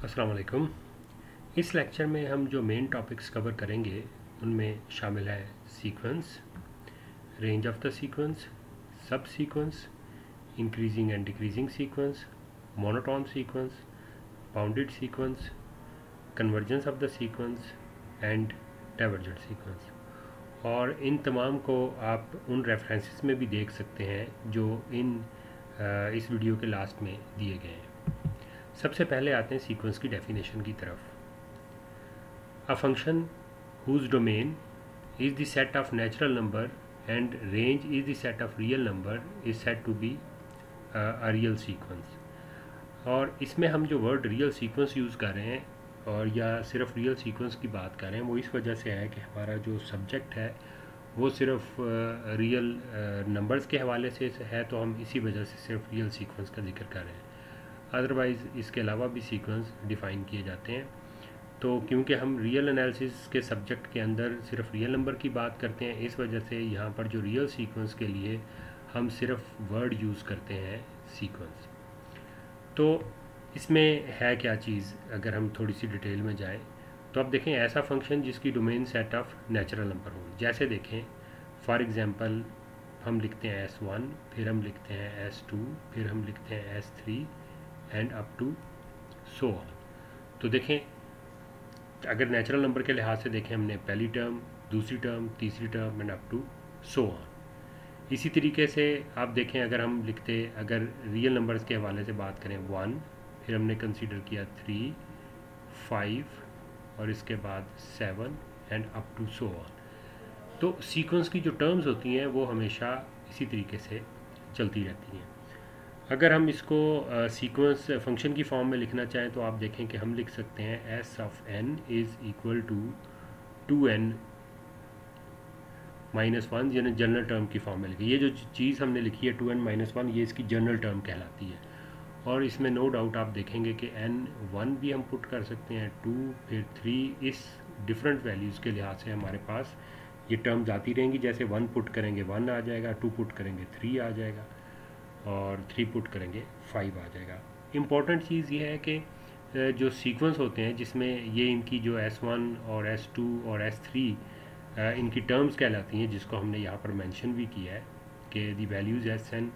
अस्सलाम वालेकुम। इस लेक्चर में हम जो मेन टॉपिक्स कवर करेंगे उनमें शामिल है sequence, range of the sequence, subsequence, increasing and decreasing sequence, monotone sequence, bounded sequence, convergence of the sequence and divergent sequence. और इन तमाम को आप उन रेफरेंसेस में भी देख सकते हैं जो इस वीडियो के लास्ट में दिए गए हैं। सबसे पहले आते हैं सीक्वेंस की डेफिनेशन की तरफ। A function whose domain is the set of natural number and range is the set of real number is said to be a real sequence. और इसमें हम जो वर्ड रियल सीक्वेंस यूज़ कर रहे हैं और या सिर्फ रियल सीक्वेंस की बात कर रहे हैं वो इस वजह से है कि हमारा जो सब्जेक्ट है वो सिर्फ रियल नंबर्स के हवाले से है, तो हम इसी वजह से सिर्फ रियल सीक्वेंस का जिक्र कर रहे हैं। अदरवाइज़ इसके अलावा भी सीक्वेंस डिफ़ाइन किए जाते हैं। तो क्योंकि हम रियल एनालिसिस के सब्जेक्ट के अंदर सिर्फ रियल नंबर की बात करते हैं, इस वजह से यहाँ पर जो रियल सीक्वेंस के लिए हम सिर्फ वर्ड यूज़ करते हैं सीक्वेंस। तो इसमें है क्या चीज़, अगर हम थोड़ी सी डिटेल में जाएं तो अब देखें ऐसा फंक्शन जिसकी domain set of natural number हो। जैसे देखें फॉर एग्ज़ाम्पल हम लिखते हैं S1, फिर हम लिखते हैं S2, फिर हम लिखते हैं S3 and up to so on. तो देखें अगर नेचुरल नंबर के लिहाज से देखें, हमने पहली टर्म, दूसरी टर्म, तीसरी term and up to so on. इसी तरीके से आप देखें अगर हम लिखते, अगर रियल नंबर्स के हवाले से बात करें 1, फिर हमने कंसीडर किया 3, 5 और इसके बाद 7 and up to so on. तो सीक्वेंस की जो टर्म्स होती हैं वो हमेशा इसी तरीके से चलती रहती हैं। अगर हम इसको सीक्वेंस फंक्शन की फॉर्म में लिखना चाहें तो आप देखें कि हम लिख सकते हैं s of n is equal to 2n minus 1, यानी जनरल टर्म की फॉर्म में लिखी। ये जो चीज़ हमने लिखी है 2n माइनस 1, ये इसकी जनरल टर्म कहलाती है। और इसमें नो डाउट आप देखेंगे कि n1 भी हम पुट कर सकते हैं, 2 फिर 3, इस डिफरेंट वैल्यूज़ के लिहाज से हमारे पास ये टर्म्स आती रहेंगी। जैसे 1 पुट करेंगे 1 आ जाएगा, 2 पुट करेंगे 3 आ जाएगा और 3 पुट करेंगे 5 आ जाएगा। इम्पॉर्टेंट चीज़ ये है कि जो सीक्वेंस होते हैं जिसमें ये इनकी जो S1 और S2 और S3 इनकी टर्म्स कहलाती हैं, जिसको हमने यहाँ पर मेंशन भी किया है कि the values Sn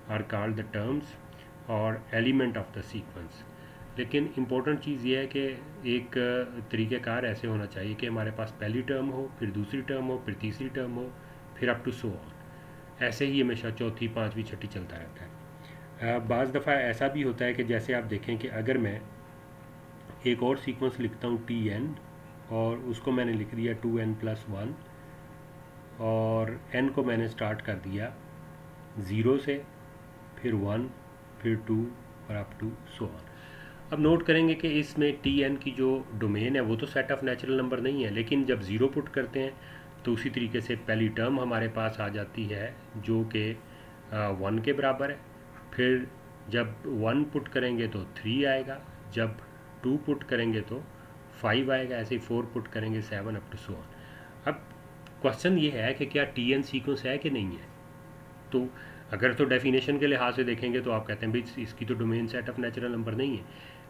are called the terms और एलिमेंट ऑफ द सीक्वेंस। लेकिन इम्पॉर्टेंट चीज़ ये है कि एक तरीक़ेकार ऐसे होना चाहिए कि हमारे पास पहली टर्म हो, फिर दूसरी टर्म हो, फिर तीसरी टर्म हो, फिर अप टू सो ऑन। ऐसे ही हमेशा चौथी, पाँचवीं, छठी चलता रहता है। बाज़ दफ़ा ऐसा भी होता है कि जैसे आप देखें कि अगर मैं एक और सीक्वेंस लिखता हूँ Tn और उसको मैंने लिख दिया 2n+1 और n को मैंने स्टार्ट कर दिया 0 से, फिर 1, फिर 2 और अप टू सो ऑन। अब नोट करेंगे कि इसमें Tn की जो डोमेन है वो तो सेट ऑफ नेचुरल नंबर नहीं है, लेकिन जब 0 पुट करते हैं तो उसी तरीके से पहली टर्म हमारे पास आ जाती है जो कि 1 के बराबर है। फिर जब 1 पुट करेंगे तो 3 आएगा, जब 2 पुट करेंगे तो 5 आएगा, ऐसे ही 4 पुट करेंगे 7 अप टू सो ऑन। अब क्वेश्चन ये है कि क्या Tn सीक्वेंस है कि नहीं है। तो अगर तो डेफिनेशन के लिहाज से देखेंगे तो आप कहते हैं भाई इसकी तो domain set of natural number नहीं है,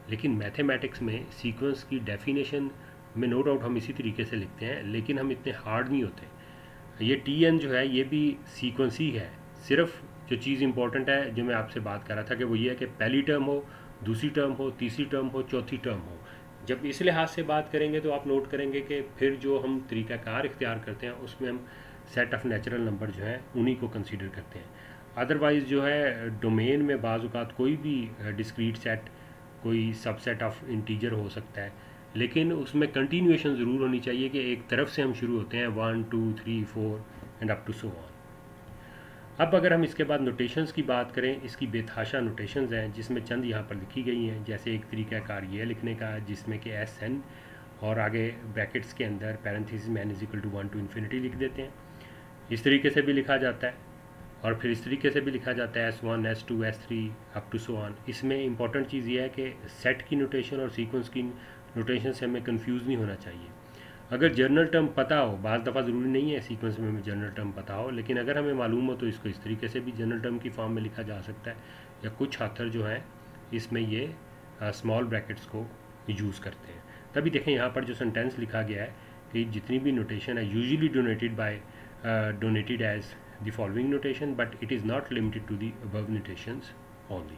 लेकिन मैथमेटिक्स में सीक्वेंस की डेफिनेशन में नो डाउट हम इसी तरीके से लिखते हैं, लेकिन हम इतने हार्ड नहीं होते। ये Tn जो है ये भी सीक्वेंस ही है। सिर्फ जो चीज़ इंपॉर्टेंट है जो मैं आपसे बात कर रहा था कि वो ये है कि पहली टर्म हो, दूसरी टर्म हो, तीसरी टर्म हो, चौथी टर्म हो। जब इस लिहाज से बात करेंगे तो आप नोट करेंगे कि फिर जो हम तरीक़ाकार इख्तियार करते हैं उसमें हम सेट ऑफ नेचुरल नंबर जो है उन्हीं को कंसीडर करते हैं। अदरवाइज़ जो है डोमेन में बाज़ औक़ात कोई भी डिस्क्रीट सेट, कोई सबसेट ऑफ इंटीजर हो सकता है, लेकिन उसमें कंटिन्यूएशन ज़रूर होनी चाहिए कि एक तरफ से हम शुरू होते हैं 1, 2, 3, 4 and up to so on. अब अगर हम इसके बाद नोटेशंस की बात करें, इसकी बेतहाशा नोटेशंस हैं जिसमें चंद यहाँ पर लिखी गई हैं। जैसे एक तरीक़ाकार ये लिखने का जिसमें कि Sn और आगे ब्रैकेट्स के अंदर पैरेंथेसिस में n is equal to 1 to infinity लिख देते हैं। इस तरीके से भी लिखा जाता है और फिर इस तरीके से भी लिखा जाता है S1, S2, S3 up to so on. इसमें इंपॉर्टेंट चीज़ ये है कि सेट की नोटेशन और सीक्वेंस की नोटेशन से हमें कंफ्यूज नहीं होना चाहिए। अगर जर्नल टर्म पता हो, बाज़ दफ़ा ज़रूरी नहीं है सीक्वेंस में हमें जर्नल टर्म पता हो, लेकिन अगर हमें मालूम हो तो इसको इस तरीके से भी जर्नल टर्म की फॉर्म में लिखा जा सकता है, या कुछ ऑथर जो है इसमें ये स्मॉल ब्रैकेट्स को यूज़ करते हैं। तभी देखें यहाँ पर जो सेंटेंस लिखा गया है कि जितनी भी नोटेशन है usually donated as the following notation but it is not limited to the above notations only.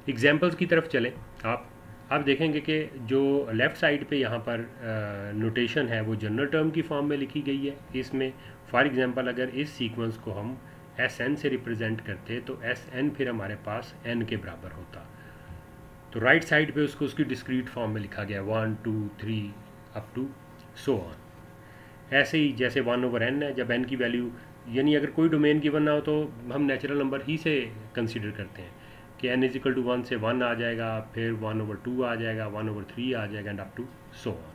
Examples की तरफ चलें आप देखेंगे कि जो लेफ़्ट साइड पे यहाँ पर नोटेशन है वो जनरल टर्म की फॉर्म में लिखी गई है। इसमें फॉर एग्जांपल अगर इस सीक्वेंस को हम एस एन से रिप्रेजेंट करते तो एस एन फिर हमारे पास एन के बराबर होता। तो राइट साइड पे उसको उसकी डिस्क्रीट फॉर्म में लिखा गया 1 2 3 अप टू सो ऑन। ऐसे ही जैसे 1/n है, जब n की वैल्यू यानी अगर कोई डोमेन गिवन ना हो तो हम नेचुरल नंबर ही से कंसीडर करते हैं कि n इज इक्वल टू 1 से 1 आ जाएगा, फिर 1/2 आ जाएगा, 1/3 आ जाएगा and up to so on.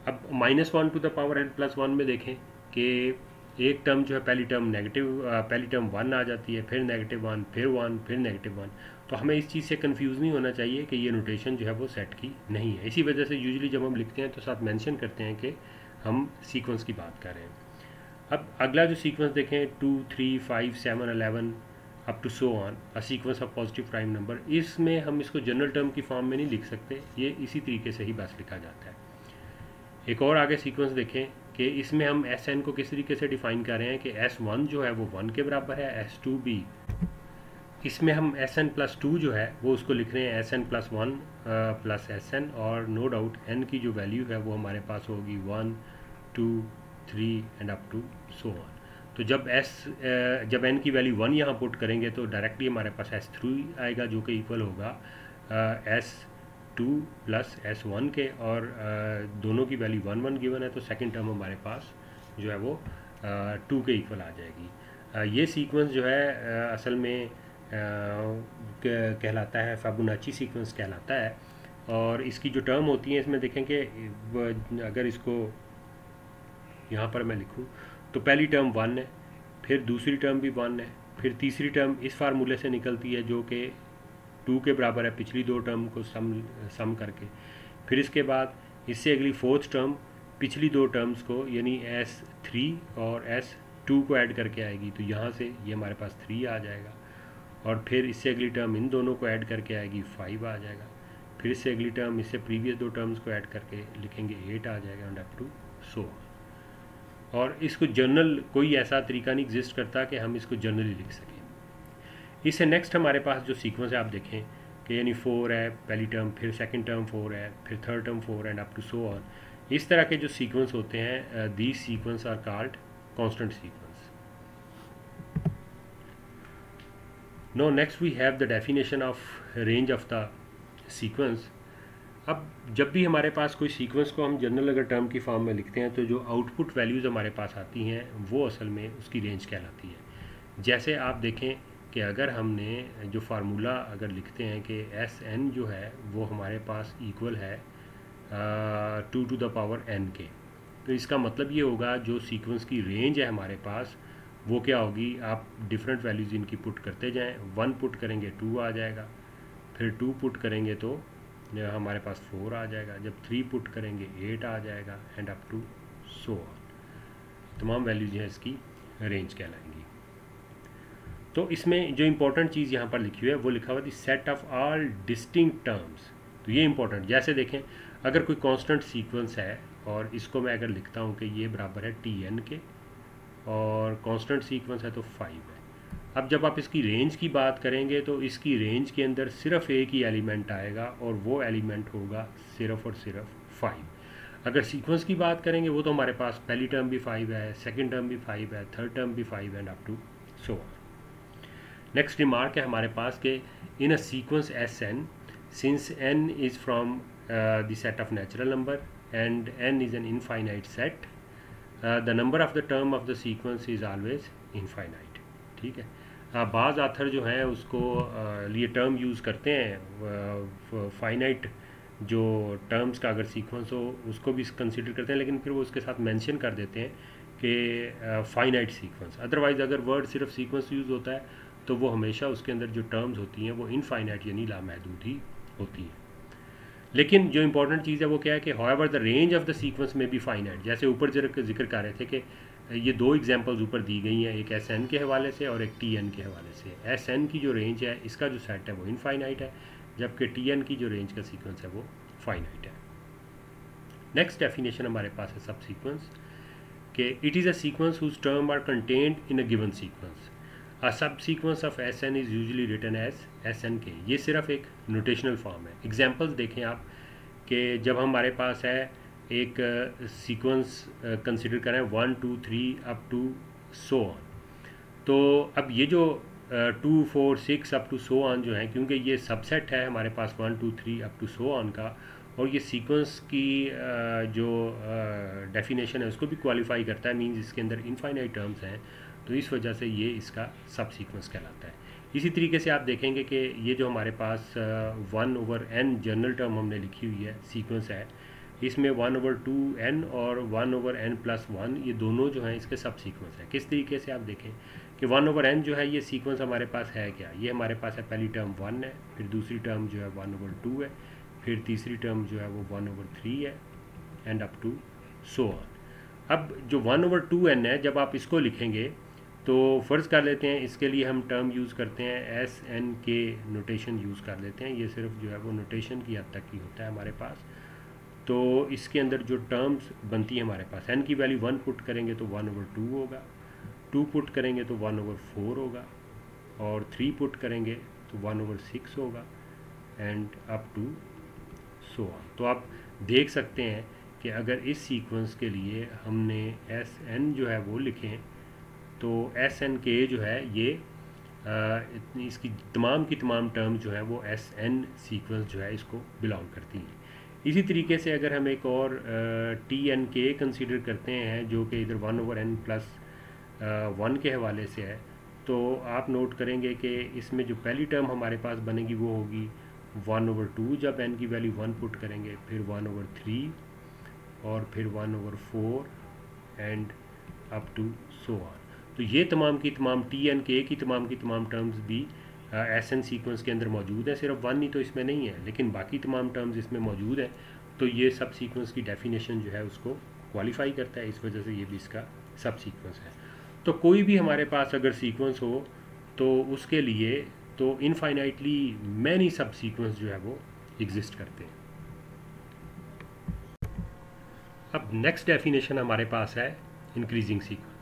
अब -1 to the power n plus 1 में देखें कि एक टर्म जो है पहली टर्म 1 आ जाती है, फिर -1, फिर 1, फिर -1। तो हमें इस चीज़ से कंफ्यूज नहीं होना चाहिए कि ये नोटेशन जो है वो सेट की नहीं है। इसी वजह से यूजुअली जब हम लिखते हैं तो साथ मेंशन करते हैं कि हम सीक्वेंस की बात कर रहे हैं। अब अगला जो सीक्वेंस देखें 2 3 5 7 11 up to so on a sequence of positive prime number, इसमें हम इसको जनरल टर्म की फॉर्म में नहीं लिख सकते, ये इसी तरीके से ही बस लिखा जाता है। एक और आगे सीक्वेंस देखें कि इसमें हम एस एन को किस तरीके से डिफाइन कर रहे हैं कि S1 जो है वो 1 के बराबर है, S2 भी, इसमें हम Sn प्लस 2 जो है वो उसको लिख रहे हैं Sn प्लस 1 प्लस Sn, और नो डाउट n की जो वैल्यू है वो हमारे पास होगी 1 2 3 and up to so on. तो जब n की वैल्यू 1 यहाँ पुट करेंगे तो डायरेक्टली हमारे पास S3 आएगा जो कि इक्वल होगा S2 प्लस S1 के, और दोनों की वैल्यू 1 1 गिवन है तो सेकंड टर्म हमारे पास जो है वो 2 के इक्वल आ जाएगी। ये सीक्वेंस जो है असल में कहलाता है फिबोनाची सीक्वेंस कहलाता है, और इसकी जो टर्म होती है इसमें देखें कि अगर इसको यहाँ पर मैं लिखूँ तो पहली टर्म 1 है, फिर दूसरी टर्म भी 1 है, फिर तीसरी टर्म इस फार्मूले से निकलती है जो कि 2 के बराबर है पिछली दो टर्म को सम करके, फिर इसके बाद इससे अगली फोर्थ टर्म पिछली दो टर्म्स को यानी S3 और S2 को ऐड करके आएगी, तो यहाँ से ये हमारे पास 3 आ जाएगा, और फिर इससे अगली टर्म इन दोनों को ऐड करके आएगी 5 आ जाएगा, फिर इससे अगली टर्म इससे प्रीवियस दो टर्म्स को ऐड करके लिखेंगे 8 आ जाएगा and up to so on. और इसको जर्नल कोई ऐसा तरीका नहीं एग्जिस्ट करता कि हम इसको जर्नली लिख सकें। इससे नेक्स्ट हमारे पास जो सीक्वेंस है आप देखें कि यानी 4 है पहली टर्म, फिर सेकंड टर्म 4 है, फिर third term 4 and up to so on. इस तरह के जो सीक्वेंस होते हैं these sequence are called constant sequence. Now next we have the definition of range of the sequence। अब जब भी हमारे पास कोई सीक्वेंस को हम जनरल अगर टर्म की फॉर्म में लिखते हैं तो जो आउटपुट वैल्यूज़ हमारे पास आती हैं वो असल में उसकी रेंज कहलाती है। जैसे आप देखें कि अगर हमने जो फार्मूला अगर लिखते हैं कि Sn जो है वो हमारे पास इक्वल है 2 टू द पावर n के, तो इसका मतलब ये होगा जो सीक्वेंस की रेंज है हमारे पास वो क्या होगी, आप डिफरेंट वैल्यूज़ इनकी पुट करते जाएं। 1 पुट करेंगे 2 आ जाएगा, फिर 2 पुट करेंगे तो हमारे पास 4 आ जाएगा, जब 3 पुट करेंगे 8 आ जाएगा and up to so on. तमाम वैल्यूज हैं इसकी रेंज कहलाएंगी। तो इसमें जो इम्पोर्टेंट चीज़ यहाँ पर लिखी हुई है वो लिखा हुआ the set of all distinct terms. तो ये इंपॉर्टेंट, जैसे देखें अगर कोई कांस्टेंट सीक्वेंस है और इसको मैं अगर लिखता हूँ कि ये बराबर है Tn के, और कांस्टेंट सीक्वेंस है तो 5 है। अब जब आप इसकी रेंज की बात करेंगे तो इसकी रेंज के अंदर सिर्फ एक ही एलिमेंट आएगा और वो एलिमेंट होगा सिर्फ और सिर्फ 5। अगर सीक्वेंस की बात करेंगे वो तो हमारे पास पहली टर्म भी 5 है, सेकंड टर्म भी 5 है, थर्ड टर्म भी 5 and up to so on. Next remark है हमारे पास के in a sequence Sn since n is from the set of natural number and n is an infinite set, the number of the term of the sequence is always infinite. ठीक है, बाज़ author जो हैं उसको लिए term use करते हैं finite जो टर्म्स का अगर सीक्वेंस हो उसको भी कंसिडर करते हैं, लेकिन फिर वो उसके साथ मेंशन कर देते हैं कि फाइनाइट सीक्वेंस। अदरवाइज़ अगर वर्ड सिर्फ सीक्वेंस यूज़ होता है तो वो हमेशा उसके अंदर जो टर्म्स होती हैं वो इनफाइनाइट यानी लामहदूद ही होती हैं। लेकिन जो इंपॉर्टेंट चीज़ है वो क्या है कि however the range of the sequence में भी फाइनाइट, जैसे ऊपर जिक्र कर रहे थे कि ये दो एग्जांपल्स ऊपर दी गई हैं, एक Sn के हवाले से और एक Tn के हवाले से। Sn की जो रेंज है इसका जो सेट है वो इनफाइनाइट है, जबकि टी एन की जो रेंज का सीक्वेंस है वो फाइनाइट है। नेक्स्ट डेफिनेशन हमारे पास है सब सीक्वेंस कि it is a sequence whose term are contained in a given sequence. A subsequence of S N is usually written as S N K. ये सिर्फ एक नोटेशनल फॉर्म है। Examples देखें आप कि जब हमारे पास है एक सीक्वेंस कंसिडर करें 1 2 3 अप टू सो ऑन, तो अब ये जो 2 4 6 अप टू सो ऑन जो है, क्योंकि ये सबसेट है हमारे पास 1 2 3 अप टू सो ऑन का, और ये सीक्वेंस की जो डेफिनेशन है उसको भी क्वालिफाई करता है, मींस इसके अंदर इनफाइनाइट टर्म्स हैं, तो इस वजह से ये इसका सब सीक्वेंस कहलाता है। इसी तरीके से आप देखेंगे कि ये जो हमारे पास 1/n जनरल टर्म हमने लिखी हुई है सीक्वेंस है, इसमें 1/2n और 1/n+1 ये दोनों जो हैं इसके सब सीक्वेंस है। किस तरीके से आप देखें कि 1/n जो है ये सीक्वेंस हमारे पास है क्या, ये हमारे पास है पहली टर्म 1 है, फिर दूसरी टर्म जो है 1/2 है, फिर तीसरी टर्म जो है वो 1/3 है, and up to so on. अब जो 1/2n है, जब आप इसको लिखेंगे तो फ़र्ज़ कर लेते हैं इसके लिए हम टर्म यूज़ करते हैं एस एन के नोटेशन यूज़ कर लेते हैं। ये सिर्फ जो है वो नोटेशन की हद तक ही होता है हमारे पास। तो इसके अंदर जो टर्म्स बनती है हमारे पास, n की वैल्यू 1 पुट करेंगे तो 1/2 होगा, 2 पुट करेंगे तो 1/4 होगा, और 3 पुट करेंगे तो 1/6 होगा, and up to so on. तो आप देख सकते हैं कि अगर इस सीक्वेंस के लिए हमने एस एन जो है वो लिखें तो एस एन के जो है ये इसकी तमाम की तमाम टर्म जो है वो एस एन सीक्वेंस जो है इसको बिलोंग करती हैं। इसी तरीके से अगर हम एक और टी एन के कंसिडर करते हैं जो कि इधर 1/n+1 के हवाले से है, तो आप नोट करेंगे कि इसमें जो पहली टर्म हमारे पास बनेगी वो होगी 1/2 जब n की वैल्यू 1 पुट करेंगे, फिर 1/3 और फिर 1/4 and up to so on. तो ये तमाम की तमाम टी एन के की तमाम टर्म्स भी एस एन सीक्वेंस के अंदर मौजूद है। सिर्फ 1 ही तो इसमें नहीं है, लेकिन बाकी तमाम टर्म्स इसमें मौजूद हैं। तो ये सब सीक्वेंस की डेफिनेशन जो है उसको क्वालिफाई करता है, इस वजह से ये भी इसका सब सीक्वेंस है। तो कोई भी हमारे पास अगर सीक्वेंस हो तो उसके लिए तो इनफाइनाइटली मैनी सब सीक्वेंस जो है वो एग्जिस्ट करते हैं। अब नेक्स्ट डेफिनेशन हमारे पास है increasing sequence.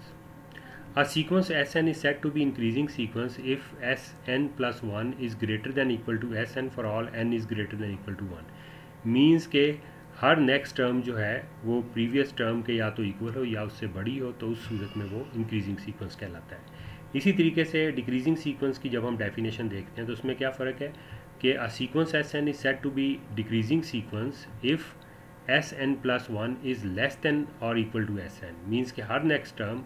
A sequence Sn is said to be increasing sequence if Sn+1 is greater than equal to Sn for all n is greater than equal to 1। Means के हर next term जो है वो previous term के या तो equal हो या उससे बड़ी हो, तो उस सूरत में वो इंक्रीजिंग सीक्वेंस कहलाता है। इसी तरीके से डिक्रीजिंग सीक्वेंस की जब हम डेफिनेशन देखते हैं तो उसमें क्या फ़र्क है कि a sequence Sn is said to be decreasing sequence if Sn+1 is less than or equal to Sn। Means के हर नेक्स्ट टर्म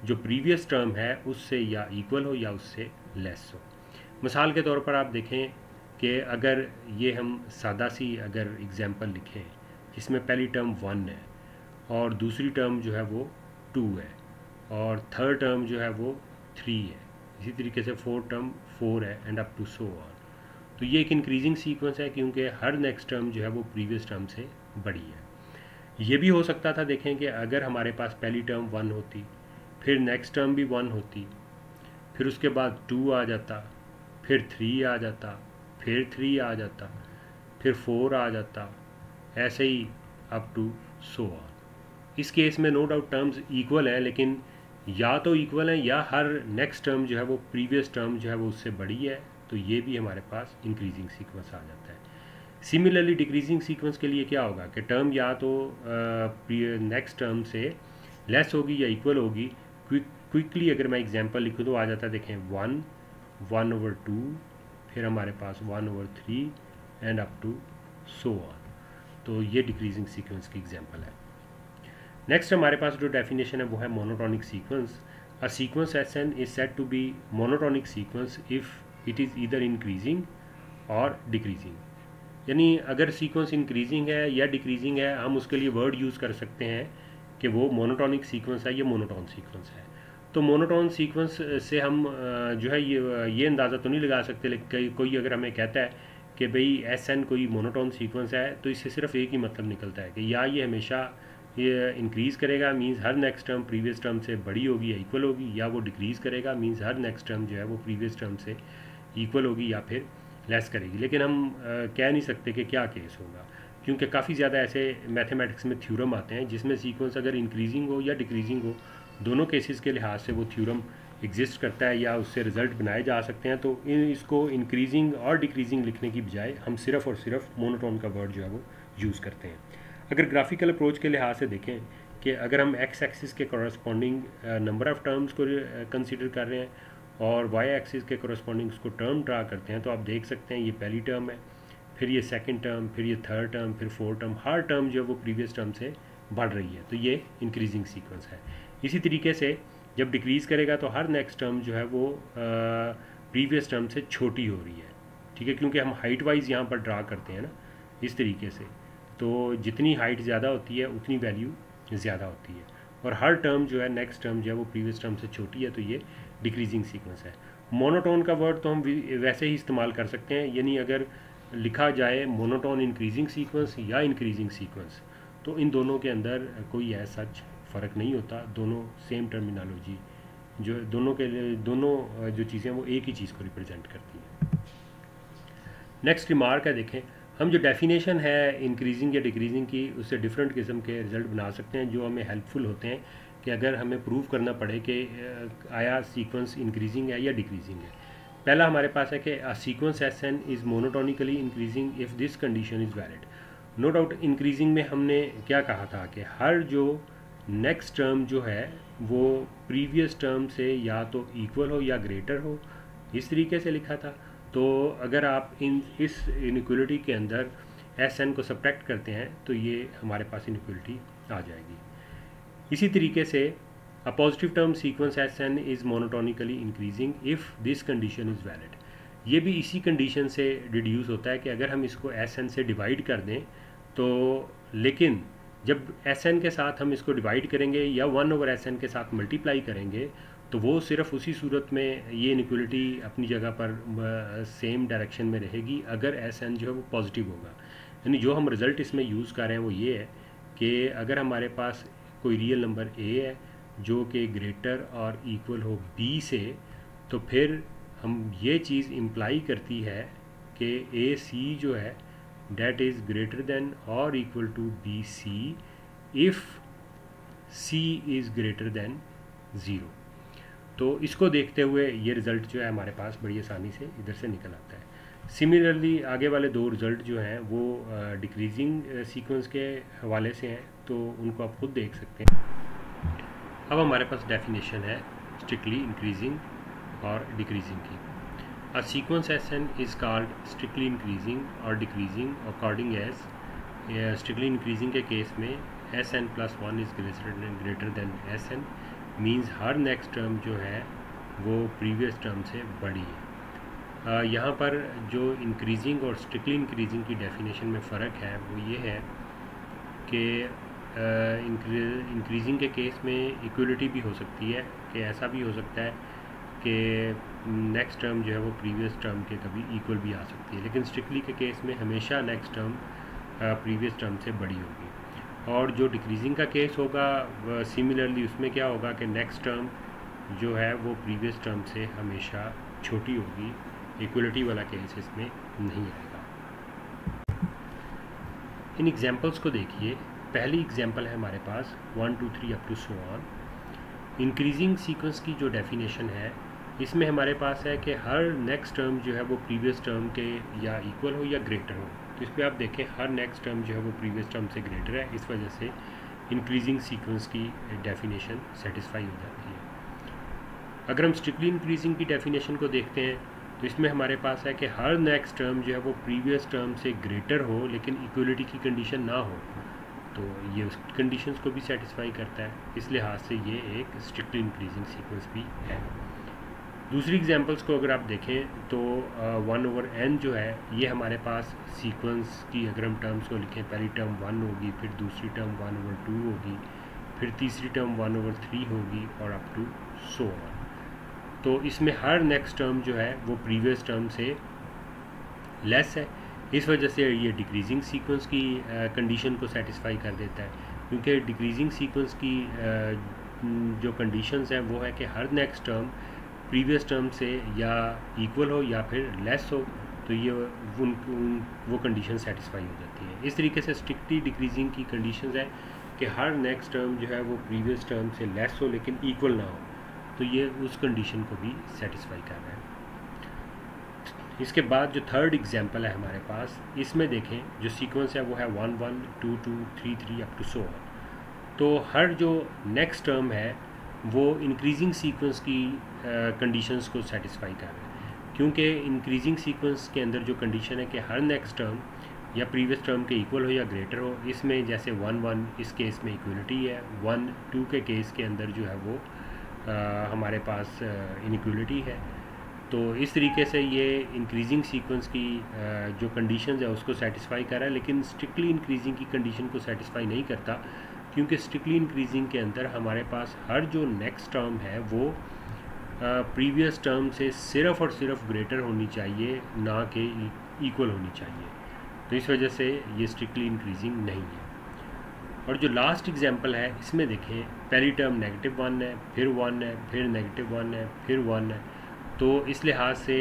जो प्रीवियस टर्म है उससे या इक्वल हो या उससे लेस हो। मिसाल के तौर पर आप देखें कि अगर ये हम सादा सी अगर एग्जांपल लिखें जिसमें पहली टर्म 1 है और दूसरी टर्म जो है वो 2 है और थर्ड टर्म जो है वो 3 है, इसी तरीके से फोर्थ टर्म 4 है, and up to so on. तो ये एक इंक्रीजिंग सीक्वेंस है क्योंकि हर नेक्स्ट टर्म जो है वो प्रीवियस टर्म से बड़ी है। ये भी हो सकता था देखें कि अगर हमारे पास पहली टर्म 1 होती, फिर नेक्स्ट टर्म भी 1 होती, फिर उसके बाद 2 आ जाता, फिर 3 आ जाता, फिर 3 आ जाता, फिर 4 आ जाता, ऐसे ही अप टू सो ऑन। इस केस में नो डाउट टर्म्स इक्वल हैं, लेकिन या तो इक्वल हैं या हर नेक्स्ट टर्म जो है वो प्रीवियस टर्म जो है वो उससे बड़ी है, तो ये भी हमारे पास इंक्रीजिंग सीक्वेंस आ जाता है। सिमिलरली डिक्रीजिंग सीक्वेंस के लिए क्या होगा कि टर्म या तो नेक्स्ट टर्म से लेस होगी या इक्वल होगी। क्विकली अगर मैं एग्जांपल लिखूँ तो आ जाता है, देखें 1 1/2, फिर हमारे पास 1/3 and up to so on. तो ये डिक्रीजिंग सीक्वेंस की एग्जांपल है। नेक्स्ट हमारे पास जो डेफिनेशन है वो है monotonic sequence. A sequence Sn is said to be monotonic sequence if it is either increasing और डिक्रीजिंग। यानी अगर सीक्वेंस इंक्रीजिंग है या डिक्रीजिंग है, हम उसके लिए वर्ड यूज़ कर सकते हैं कि वो मोनोटोनिक सीक्वेंस है या मोनोटोन सीक्वेंस है। तो मोनोटोन सीक्वेंस से हम जो है ये अंदाज़ा तो नहीं लगा सकते, लेकिन कोई अगर हमें कहता है कि भाई Sn कोई मोनोटोन सीक्वेंस है, तो इससे सिर्फ एक ही मतलब निकलता है कि या ये हमेशा ये इंक्रीज़ करेगा, मींस हर नेक्स्ट टर्म प्रीवियस टर्म से बड़ी होगी या इक्वल होगी, या वो डिक्रीज़ करेगा, मींस हर नेक्स्ट टर्म जो है वो प्रीवियस टर्म से इक्वल होगी या फिर लेस करेगी। लेकिन हम कह नहीं सकते कि क्या केस होगा, क्योंकि काफ़ी ज़्यादा ऐसे मैथमेटिक्स में थ्योरम आते हैं जिसमें सीक्वेंस अगर इंक्रीजिंग हो या डिक्रीजिंग हो, दोनों केसेस के लिहाज से वो थ्योरम एग्जिस्ट करता है या उससे रिज़ल्ट बनाए जा सकते हैं। तो इसको इंक्रीजिंग और डिक्रीजिंग लिखने की बजाय हम सिर्फ और सिर्फ मोनोटोन का वर्ड जो है वो यूज़ करते हैं। अगर ग्राफिकल अप्रोच के लिहाज से देखें कि अगर हम एक्स एक्सिस के कॉरस्पॉन्डिंग नंबर ऑफ़ टर्म्स को कंसिडर कर रहे हैं और वाई एक्सिस के कॉरस्पॉन्डिंग उसको टर्म ड्रा करते हैं, तो आप देख सकते हैं ये पहली टर्म है, फिर ये सेकंड टर्म, फिर ये थर्ड टर्म, फिर फोर्थ टर्म, हर टर्म जो है वो प्रीवियस टर्म से बढ़ रही है, तो ये इंक्रीजिंग सीक्वेंस है। इसी तरीके से जब डिक्रीज़ करेगा तो हर नेक्स्ट टर्म जो है वो प्रीवियस टर्म से छोटी हो रही है, ठीक है, क्योंकि हम हाइट वाइज यहाँ पर ड्रा करते हैं ना इस तरीके से, तो जितनी हाइट ज़्यादा होती है उतनी वैल्यू ज़्यादा होती है, और हर टर्म जो है नेक्स्ट टर्म जो है वो प्रीवियस टर्म से छोटी है, तो ये डिक्रीजिंग सीक्वेंस है। मोनोटोन का वर्ड तो हम वैसे ही इस्तेमाल कर सकते हैं, यानी अगर लिखा जाए मोनोटोन इंक्रीजिंग सीक्वेंस या इंक्रीजिंग सीक्वेंस, तो इन दोनों के अंदर कोई ऐसा सच फ़र्क नहीं होता, दोनों सेम टर्मिनोलॉजी जो दोनों जो चीज़ें वो एक ही चीज़ को रिप्रेजेंट करती हैं। नेक्स्ट रिमार्क है, देखें हम जो डेफिनेशन है इंक्रीजिंग या डिक्रीजिंग की, उससे डिफरेंट किस्म के रिजल्ट बना सकते हैं जो हमें हेल्पफुल होते हैं कि अगर हमें प्रूव करना पड़े कि आया सीक्वेंस इंक्रीजिंग है या डिक्रीजिंग है। पहला हमारे पास है कि a sequence S N is monotonically increasing if this condition is valid. No doubt increasing में हमने क्या कहा था कि हर जो नेक्स्ट टर्म जो है वो प्रीवियस टर्म से या तो इक्वल हो या ग्रेटर हो, इस तरीके से लिखा था। तो अगर आप इस इनइक्वलिटी के अंदर एस एन को सब्ट्रैक्ट करते हैं तो ये हमारे पास इनइक्वलिटी आ जाएगी। इसी तरीके से a positive term sequence S N is monotonically increasing if this condition is valid. ये भी इसी कंडीशन से डिड्यूस होता है कि अगर हम इसको एस एन से डिवाइड कर दें तो, लेकिन जब एस एन के साथ हम इसको डिवाइड करेंगे या 1/SN के साथ मल्टीप्लाई करेंगे तो वो सिर्फ उसी सूरत में ये इनइक्वलिटी अपनी जगह पर सेम डायरेक्शन में रहेगी अगर एस एन जो है वो पॉजिटिव होगा। यानी जो हम रिज़ल्ट इसमें यूज़ कर रहे हैं वो ये है कि अगर हमारे पास कोई रियल नंबर ए है जो कि ग्रेटर और इक्वल हो बी से, तो फिर हम ये चीज़ इम्प्लाई करती है कि ए सी जो है डेट इज़ ग्रेटर देन और equal to B C if C is greater than 0। तो इसको देखते हुए ये रिज़ल्ट जो है हमारे पास बड़ी आसानी से इधर से निकल आता है। सिमिलरली आगे वाले दो रिज़ल्ट जो हैं वो डिक्रीजिंग सीक्वेंस के हवाले से हैं, तो उनको आप खुद देख सकते हैं। अब हमारे पास डेफिनेशन है स्ट्रिक्टली इंक्रीजिंग और डिक्रीजिंग की। A sequence S N is called strictly increasing और decreasing according as strictly increasing के केस में S N plus 1 is greater than S N, means हर नेक्स्ट टर्म जो है वो प्रीवियस टर्म से बड़ी है। यहाँ पर जो इंक्रीजिंग और स्ट्रिक्टली इंक्रीजिंग की डेफिनेशन में फ़र्क है वो ये है कि इंक्रीजिंग के केस में इक्वलिटी भी हो सकती है, कि ऐसा भी हो सकता है कि नेक्स्ट टर्म जो है वो प्रीवियस टर्म के कभी इक्वल भी आ सकती है, लेकिन स्ट्रिक्टली के केस में हमेशा नेक्स्ट टर्म प्रीवियस टर्म से बड़ी होगी। और जो डिक्रीजिंग का केस होगा सिमिलरली उसमें क्या होगा कि नेक्स्ट टर्म जो है वो प्रीवियस टर्म से हमेशा छोटी होगी, इक्वलिटी वाला केस इसमें नहीं आएगा। इन एग्जांपल्स को देखिए। पहली एग्जांपल है हमारे पास 1 2 3 up to so on. Increasing sequence की जो डेफिनेशन है इसमें हमारे पास है कि हर नेक्स्ट टर्म जो है वो प्रीवियस टर्म के या इक्वल हो या ग्रेटर हो। तो इस पर आप देखें हर नेक्स्ट टर्म जो है वो प्रीवियस टर्म से ग्रेटर है, इस वजह से इंक्रीजिंग सीक्वेंस की डेफिनेशन सेटिस्फाई हो जाती है। अगर हम स्ट्रिक्टली इंक्रीजिंग की डेफिनेशन को देखते हैं तो इसमें हमारे पास है कि हर नेक्स्ट टर्म जो है वो प्रीवियस टर्म से ग्रेटर हो लेकिन इक्वलिटी की कंडीशन ना हो, तो ये उस कंडीशंस को भी सेटिस्फाई करता है। इस लिहाज से ये एक स्ट्रिक्टली इंक्रीजिंग सीक्वेंस भी है। दूसरी एग्जांपल्स को अगर आप देखें तो 1/n जो है ये हमारे पास सीक्वेंस की अगर हम टर्म्स को लिखें, पहली टर्म 1 होगी, फिर दूसरी टर्म 1/2 होगी, फिर तीसरी टर्म 1/3 होगी और अप टू सो ऑन। तो इसमें हर नेक्स्ट टर्म जो है वो प्रीवियस टर्म से लेस है, इस वजह से ये डिक्रीजिंग सीक्वेंस की कंडीशन को सेटिस्फाई कर देता है, क्योंकि डिक्रीजिंग सीक्वेंस की जो कंडीशंस हैं वो है कि हर नेक्स्ट टर्म प्रीवियस टर्म से या इक्वल हो या फिर लेस हो। तो ये वो कंडीशन सेटिस्फाई हो जाती है। इस तरीके से स्ट्रिक्टली डिक्रीजिंग की कंडीशंस है कि हर नेक्स्ट टर्म जो है वो प्रीवियस टर्म से लेस हो लेकिन इक्वल ना हो, तो ये उस कंडीशन को भी सेटिस्फाई कर रहा है। इसके बाद जो थर्ड एग्जांपल है हमारे पास, इसमें देखें जो सीक्वेंस है वो है 1 1 2 2 3 3 अप टू सो ऑन। तो हर जो नेक्स्ट टर्म है वो इंक्रीजिंग सीक्वेंस की कंडीशंस को सेटिस्फाई कर रहा है, क्योंकि इंक्रीजिंग सीक्वेंस के अंदर जो कंडीशन है कि हर नेक्स्ट टर्म या प्रीवियस टर्म के इक्वल हो या ग्रेटर हो। इसमें जैसे 1 1 इस केस में इक्वलिटी है, 1 2 के केस के अंदर जो है वो हमारे पास इनइक्वलिटी है। तो इस तरीके से ये इंक्रीजिंग सीक्वेंस की जो कंडीशंस है उसको सेटिस्फाई कर रहा है, लेकिन स्ट्रिक्टली इंक्रीजिंग की कंडीशन को सेटिस्फाई नहीं करता, क्योंकि स्ट्रिक्टली इंक्रीजिंग के अंदर हमारे पास हर जो नेक्स्ट टर्म है वो प्रीवियस टर्म से सिर्फ़ और सिर्फ ग्रेटर होनी चाहिए, ना कि इक्वल होनी चाहिए। तो इस वजह से ये स्ट्रिक्टली इंक्रीजिंग नहीं है। और जो लास्ट एग्जांपल है इसमें देखें, पहली टर्म -1 है, फिर 1 है, फिर -1 है, फिर 1 है। तो इस लिहाज से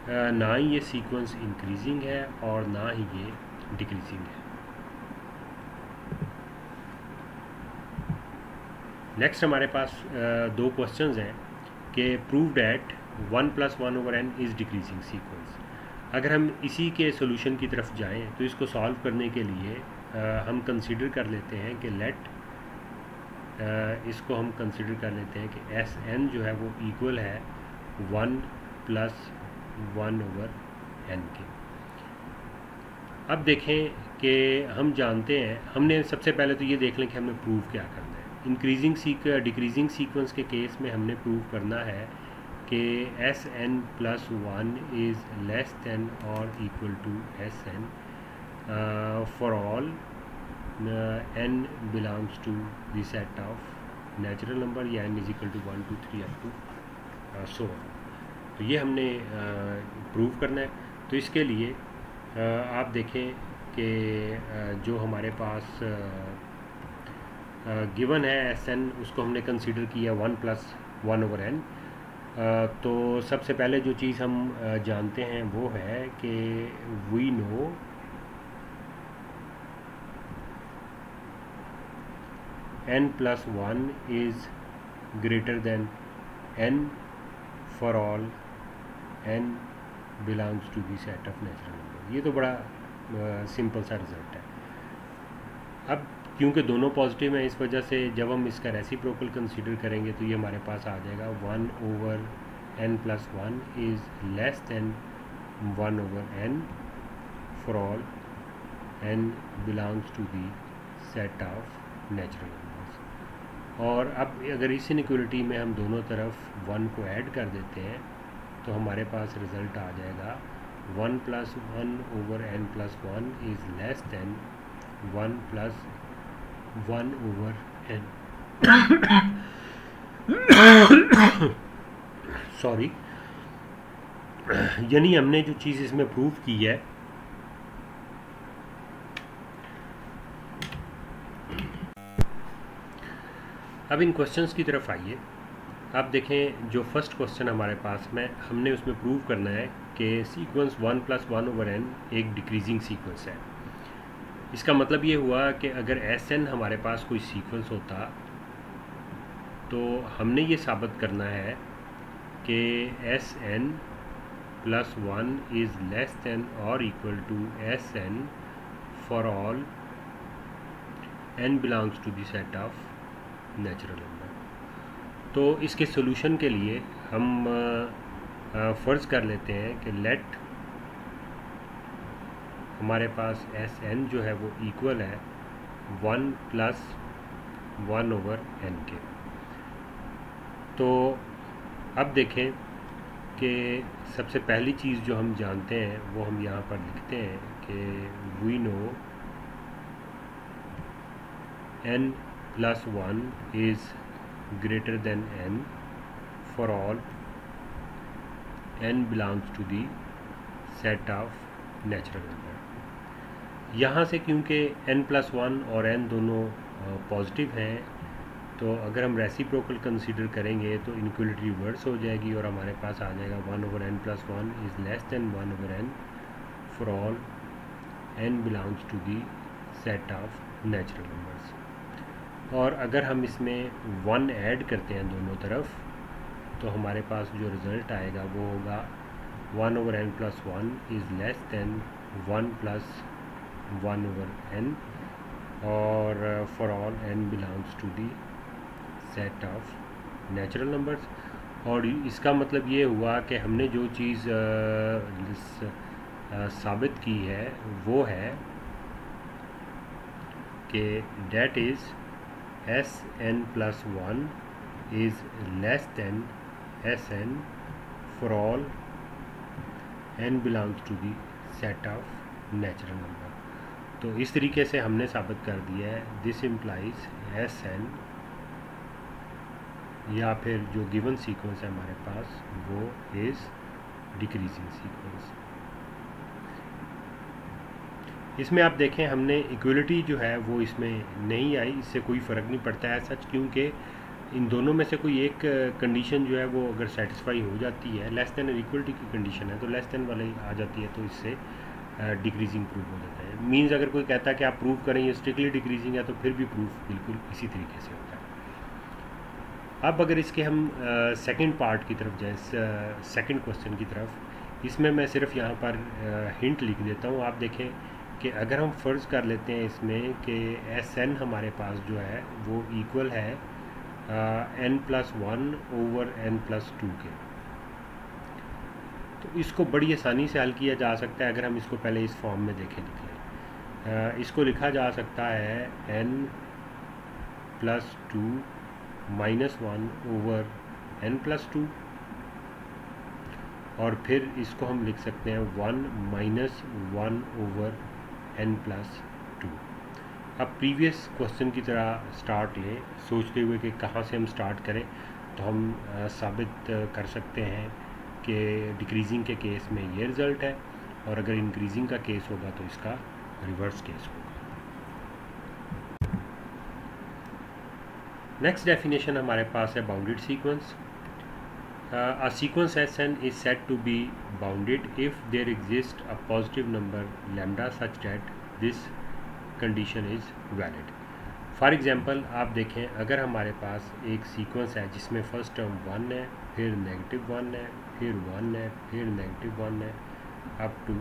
ना ही ये सीक्वेंस इंक्रीजिंग है और ना ही ये डिक्रीजिंग है। नेक्स्ट हमारे पास दो क्वेश्चंस हैं कि prove that 1 + 1/n is decreasing sequence. अगर हम इसी के सोल्यूशन की तरफ जाएं तो इसको सॉल्व करने के लिए हम कंसीडर कर लेते हैं कि इसको हम कंसीडर कर लेते हैं कि Sn जो है वो इक्वल है 1 + 1/n के। अब देखें कि हम जानते हैं, हमने सबसे पहले तो ये देख लें कि हमें प्रूव क्या करना है। डिक्रीजिंग सीक्वेंस के केस में हमने प्रूव करना है कि Sn + 1 इज़ लेस दैन और equal to Sn for all n belongs to the set of natural number, या n is equal to 1 2 3 up to so on. तो ये हमने प्रूव करना है। तो इसके लिए आप देखें कि जो हमारे पास गिवन है Sn, उसको हमने कंसीडर किया 1 + 1/n। तो सबसे पहले जो चीज़ हम जानते हैं वो है कि we know n + 1 is greater than n for all n belongs to the set of natural number. ये तो बड़ा सिंपल सा रिजल्ट है। अब क्योंकि दोनों पॉजिटिव हैं, इस वजह से जब हम इसका रेसिप्रोकल कंसीडर करेंगे तो ये हमारे पास आ जाएगा 1/n + 1 is less than 1/n for all n belongs to the set of natural numbers. और अब अगर इस इनइक्वलिटी में हम दोनों तरफ 1 को ऐड कर देते हैं तो हमारे पास रिज़ल्ट आ जाएगा 1 + 1/n + 1 is less than 1 + 1/n। Sorry, यानी हमने जो चीज़ इसमें प्रूव की है, अब इन क्वेश्चंस की तरफ आइए। आप देखें जो फर्स्ट क्वेश्चन हमारे पास में, हमने उसमें प्रूव करना है कि सीक्वेंस 1 + 1/n एक डिक्रीजिंग सीक्वेंस है। इसका मतलब ये हुआ कि अगर Sn हमारे पास कोई सीक्वेंस होता तो हमने ये साबित करना है कि Sn + 1 इज़ लेस दैन और equal to Sn for all n belongs to the set of natural number. तो इसके सोल्यूशन के लिए हम फ़र्ज़ कर लेते हैं कि लेट हमारे पास Sn जो है वो इक्वल है 1 + 1/n के। तो अब देखें कि सबसे पहली चीज़ जो हम जानते हैं वो हम यहाँ पर लिखते हैं कि we know n + 1 is greater than n for all n belongs to the set of natural number. यहाँ से क्योंकि n + 1 और n दोनों पॉजिटिव हैं, तो अगर हम रेसिप्रोकल कंसीडर करेंगे तो इनइक्वलिटी रिवर्स हो जाएगी और हमारे पास आ जाएगा 1/n + 1 is less than 1/n for all n belongs to the set of natural numbers. और अगर हम इसमें 1 ऐड करते हैं दोनों तरफ तो हमारे पास जो रिज़ल्ट आएगा वो होगा 1/n+1 is less than 1+1/n और for all n belongs to the set of natural numbers. और इसका मतलब ये हुआ कि हमने जो चीज़ साबित की है वो है कि that is Sn+1 is less than Sn for all n belongs to the set of natural number. तो इस तरीके से हमने साबित कर दिया है दिस इम्प्लाइज Sn या फिर जो गिवन सीक्वेंस है हमारे पास वो इज़ डिक्रीजिंग सीक्वेंस। इसमें आप देखें हमने इक्वलिटी जो है वो इसमें नहीं आई, इससे कोई फ़र्क नहीं पड़ता है सच, क्योंकि इन दोनों में से कोई एक कंडीशन जो है वो अगर सेटिस्फाई हो जाती है, लेस देन इक्वलिटी की कंडीशन है तो लेस देन वाले आ जाती है, तो इससे डिक्रीजिंग प्रूफ हो जाता है। मीन्स अगर कोई कहता है कि आप प्रूव करें ये स्ट्रिक्टली डिक्रीजिंग है तो फिर भी प्रूफ बिल्कुल इसी तरीके से होता है। अब अगर इसके हम सेकंड पार्ट की तरफ जाएँ, सेकंड क्वेश्चन की तरफ, इसमें मैं सिर्फ यहाँ पर हिंट लिख देता हूँ। आप देखें कि अगर हम फ़र्ज़ कर लेते हैं इसमें कि Sn हमारे पास जो है वो इक्वल है n+1/n+2 के, तो इसको बड़ी आसानी से हल किया जा सकता है। अगर हम इसको पहले इस फॉर्म में देखें, इसको लिखा जा सकता है n+2 -1/n+2 और फिर इसको हम लिख सकते हैं 1 -1/n+2। अब प्रीवियस क्वेश्चन की तरह स्टार्ट ये सोचते हुए कि कहाँ से हम स्टार्ट करें, तो हम साबित कर सकते हैं कि डिक्रीजिंग के केस में ये रिज़ल्ट है और अगर इंक्रीजिंग का केस होगा तो इसका रिवर्स केस होगा। नेक्स्ट डेफिनेशन हमारे पास है bounded sequence. A sequence Sn is said to be bounded if there exists a positive number lambda such that this condition is valid. For example, आप देखें अगर हमारे पास एक सीक्वेंस है जिसमें फर्स्ट टर्म 1 है, फिर -1 है, फिर 1 है, फिर -1 है, अप टू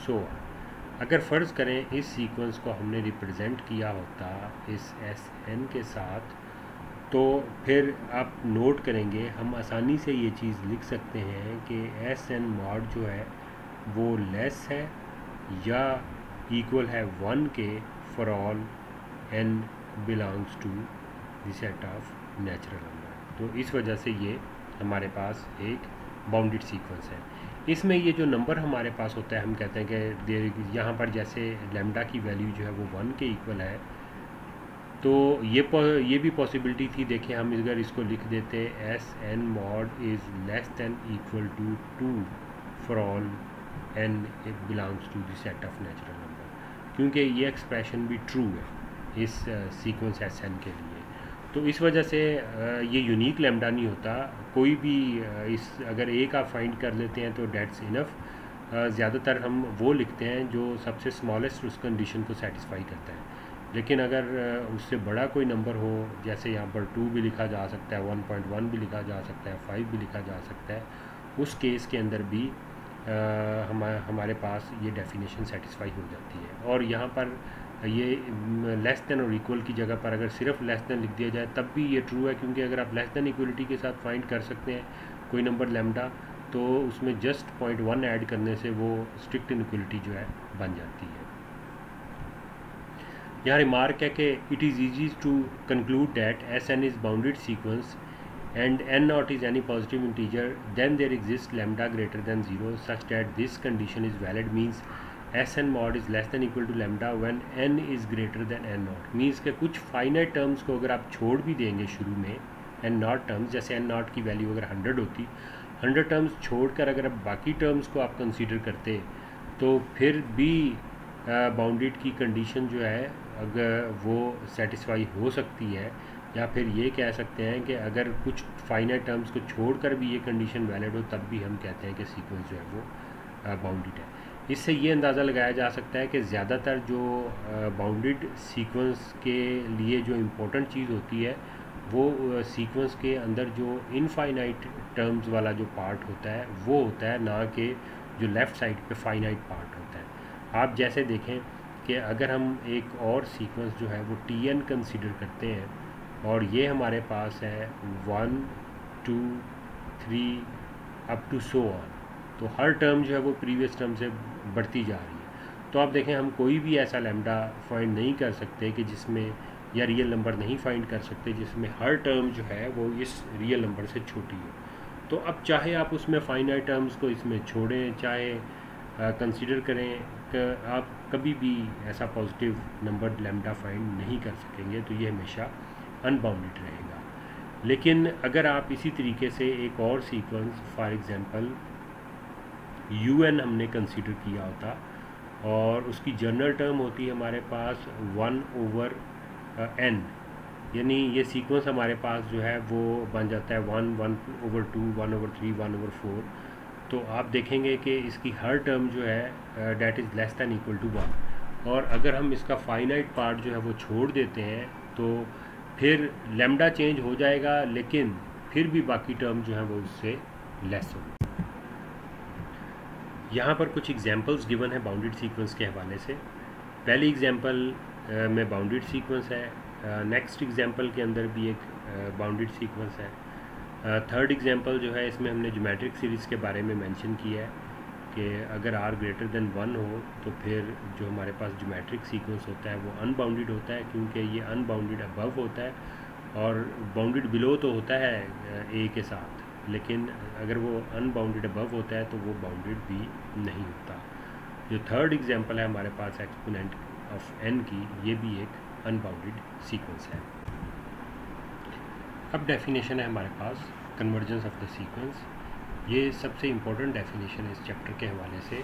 सो ऑन। अगर फ़र्ज़ करें इस सीक्वेंस को हमने रिप्रेजेंट किया होता इस Sn के साथ, तो फिर आप नोट करेंगे हम आसानी से ये चीज़ लिख सकते हैं कि Sn मॉड जो है वो लेस है या इक्वल है 1 के for all n belongs to the set of natural number. तो इस वजह से ये हमारे पास एक बाउंडेड सीक्वेंस है। इसमें ये जो नंबर हमारे पास होता है, हम कहते हैं कि यहाँ पर जैसे लैम्डा की वैल्यू जो है वो 1 के इक्वल है, तो ये भी पॉसिबिलिटी थी। देखें हम अगर इसको लिख देते Sn mod is less than equal to 2 for all n belongs to the set of natural number, क्योंकि ये एक्सप्रेशन भी ट्रू है इस सीक्वेंस Sn के लिए। तो इस वजह से ये यूनिक लैम्डा नहीं होता, कोई भी इस अगर एक आप फाइंड कर लेते हैं तो डेट्स इनफ। ज़्यादातर हम वो लिखते हैं जो सबसे स्मॉलेस्ट उस कंडीशन को सेटिस्फाई करता है, लेकिन अगर उससे बड़ा कोई नंबर हो, जैसे यहाँ पर 2 भी लिखा जा सकता है, 1.1 भी लिखा जा सकता है, 5 भी लिखा जा सकता है, उस केस के अंदर भी हमारे पास ये डेफिनेशन सेटिस्फाई हो जाती है। और यहाँ पर ये लेस देन और इक्वल की जगह पर अगर सिर्फ लेस देन लिख दिया जाए तब भी ये ट्रू है, क्योंकि अगर आप लेस देन इक्वलिटी के साथ फाइंड कर सकते हैं कोई नंबर लैम्डा, तो उसमें जस्ट 0.1 ऐड करने से वो स्ट्रिक्ट इनइक्वलिटी जो है बन जाती है। यहाँ रिमार्क है कि it is easy to conclude that Sn is bounded sequence and n naught is any positive integer, then there exists lambda greater than 0 such that this condition is valid, means Sn mod is less than equal to lambda when n is greater than n naught। Means के कुछ finite terms को अगर आप छोड़ भी देंगे शुरू में, n naught टर्म्स, जैसे n naught की वैल्यू अगर 100 होती, 100 टर्म्स छोड़कर अगर आप बाकी टर्म्स को आप कंसीडर करते तो फिर भी बाउंडेड की कंडीशन जो है अगर वो सेटिस्फाई हो सकती है, या फिर ये कह सकते हैं कि अगर कुछ फाइनाइट टर्म्स को छोड़कर भी ये कंडीशन वैलिड हो तब भी हम कहते हैं कि सीक्वेंस जो है वो बाउंडेड है। इससे ये अंदाज़ा लगाया जा सकता है कि ज़्यादातर जो बाउंडेड सीक्वेंस के लिए जो इम्पोर्टेंट चीज़ होती है वो सीक्वेंस के अंदर जो इनफाइनाइट टर्म्स वाला जो पार्ट होता है वो होता है, ना कि जो लेफ़्ट साइड पे फाइनाइट पार्ट होता है। आप जैसे देखें कि अगर हम एक और सीक्वेंस जो है वो Tn कंसीडर करते हैं और ये हमारे पास है 1 2 3 अप टू सो ऑन, तो हर टर्म जो है वो प्रीवियस टर्म से बढ़ती जा रही है। तो आप देखें हम कोई भी ऐसा लैम्डा फाइंड नहीं कर सकते कि जिसमें, या रियल नंबर नहीं फाइंड कर सकते जिसमें हर टर्म जो है वो इस रियल नंबर से छोटी हो। तो अब चाहे आप उसमें फाइनाइट टर्म्स को इसमें छोड़ें, चाहे कंसीडर करें, कि आप कभी भी ऐसा पॉजिटिव नंबर लैम्डा फाइंड नहीं कर सकेंगे, तो ये हमेशा अनबाउंडेड रहेगा। लेकिन अगर आप इसी तरीके से एक और सीक्वेंस फॉर एग्जांपल UN हमने कंसीडर किया होता और उसकी जनरल टर्म होती है हमारे पास 1/n, यानी ये सीक्वेंस हमारे पास जो है वो बन जाता है 1/2 1/3 1/4। तो आप देखेंगे कि इसकी हर टर्म जो है that is less than equal to 1, और अगर हम इसका फाइनाइट पार्ट जो है वो छोड़ देते हैं तो फिर लैम्डा चेंज हो जाएगा, लेकिन फिर भी बाकी टर्म जो है वो उससे लेस होगी। यहाँ पर कुछ एग्जांपल्स गिवन है बाउंडेड सीक्वेंस के हवाले से। पहली एग्जांपल में बाउंडेड सीक्वेंस है, नेक्स्ट एग्जांपल के अंदर भी एक बाउंडेड सीक्वेंस है, थर्ड एग्जांपल जो है इसमें हमने ज्योमेट्रिक सीरीज़ के बारे में मेंशन किया है कि अगर r ग्रेटर देन 1 हो तो फिर जो हमारे पास ज्योमेट्रिक सीक्वेंस होता है वो अनबाउंडेड होता है, क्योंकि ये अनबाउंडेड अबव होता है और बाउंडेड बिलो तो होता है a के साथ, लेकिन अगर वो अनबाउंडेड अबव होता है तो वो बाउंडेड भी नहीं होता। जो थर्ड एग्जांपल है हमारे पास एक्सपोनेंट ऑफ n की, ये भी एक अनबाउंडेड सीक्वेंस है। अब डेफिनेशन है हमारे पास कन्वर्जेंस ऑफ द सीक्वेंस। ये सबसे इम्पोर्टेंट डेफिनेशन है इस चैप्टर के हवाले से,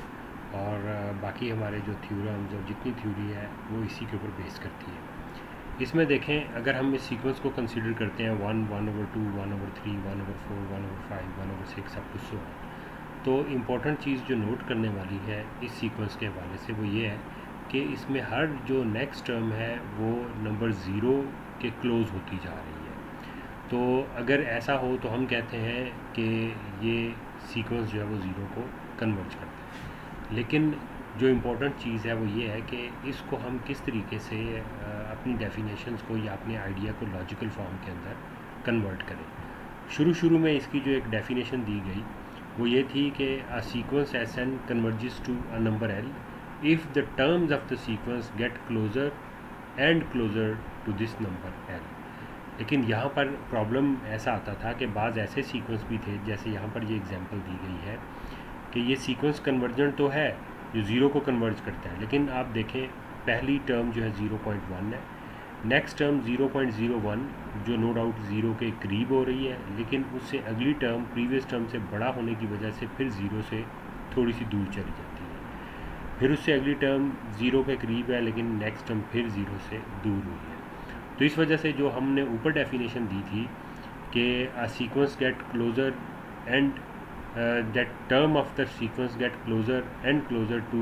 और बाकी हमारे जो थ्योरम्स और जितनी थ्योरी है वो इसी के ऊपर बेस करती है। इसमें देखें, अगर हम इस सीक्वेंस को कंसीडर करते हैं 1 1/2 1/3 1/4 1/5 1/6 अप टू सो ऑन, तो इम्पोर्टेंट चीज़ जो नोट करने वाली है इस सीक्वेंस के हवाले से वो ये है कि इसमें हर जो नेक्स्ट टर्म है वो नंबर 0 के क्लोज़ होती जा रही है। तो अगर ऐसा हो तो हम कहते हैं कि ये सीक्वेंस जो है वो 0 को कन्वर्ज करता है। लेकिन जो इम्पोर्टेंट चीज़ है वो ये है कि इसको हम किस तरीके से अपनी डेफिनेशंस को या अपने आइडिया को लॉजिकल फॉर्म के अंदर कन्वर्ट करें। शुरू में इसकी जो एक डेफिनेशन दी गई वो ये थी कि a sequence Sn converges to a number L if the terms of the sequence get closer and closer to this number L। लेकिन यहाँ पर प्रॉब्लम ऐसा आता था कि बाज़ ऐसे सीक्वेंस भी थे, जैसे यहाँ पर ये एग्जांपल दी गई है कि ये सीक्वेंस कन्वर्जेंट तो है जो 0 को कन्वर्ज करता है, लेकिन आप देखें पहली टर्म जो है 0.1 है, नेक्स्ट टर्म 0.01 जो नो डाउट 0 के करीब हो रही है, लेकिन उससे अगली टर्म प्रीवियस टर्म से बड़ा होने की वजह से फिर 0 से थोड़ी सी दूर चली जाती है। फिर उससे अगली टर्म 0 के करीब है, लेकिन नेक्स्ट टर्म फिर 0 से दूर हुई है। तो इस वजह से जो हमने ऊपर डेफिनेशन दी थी कि a sequence get closer and that term of the sequence get closer and closer to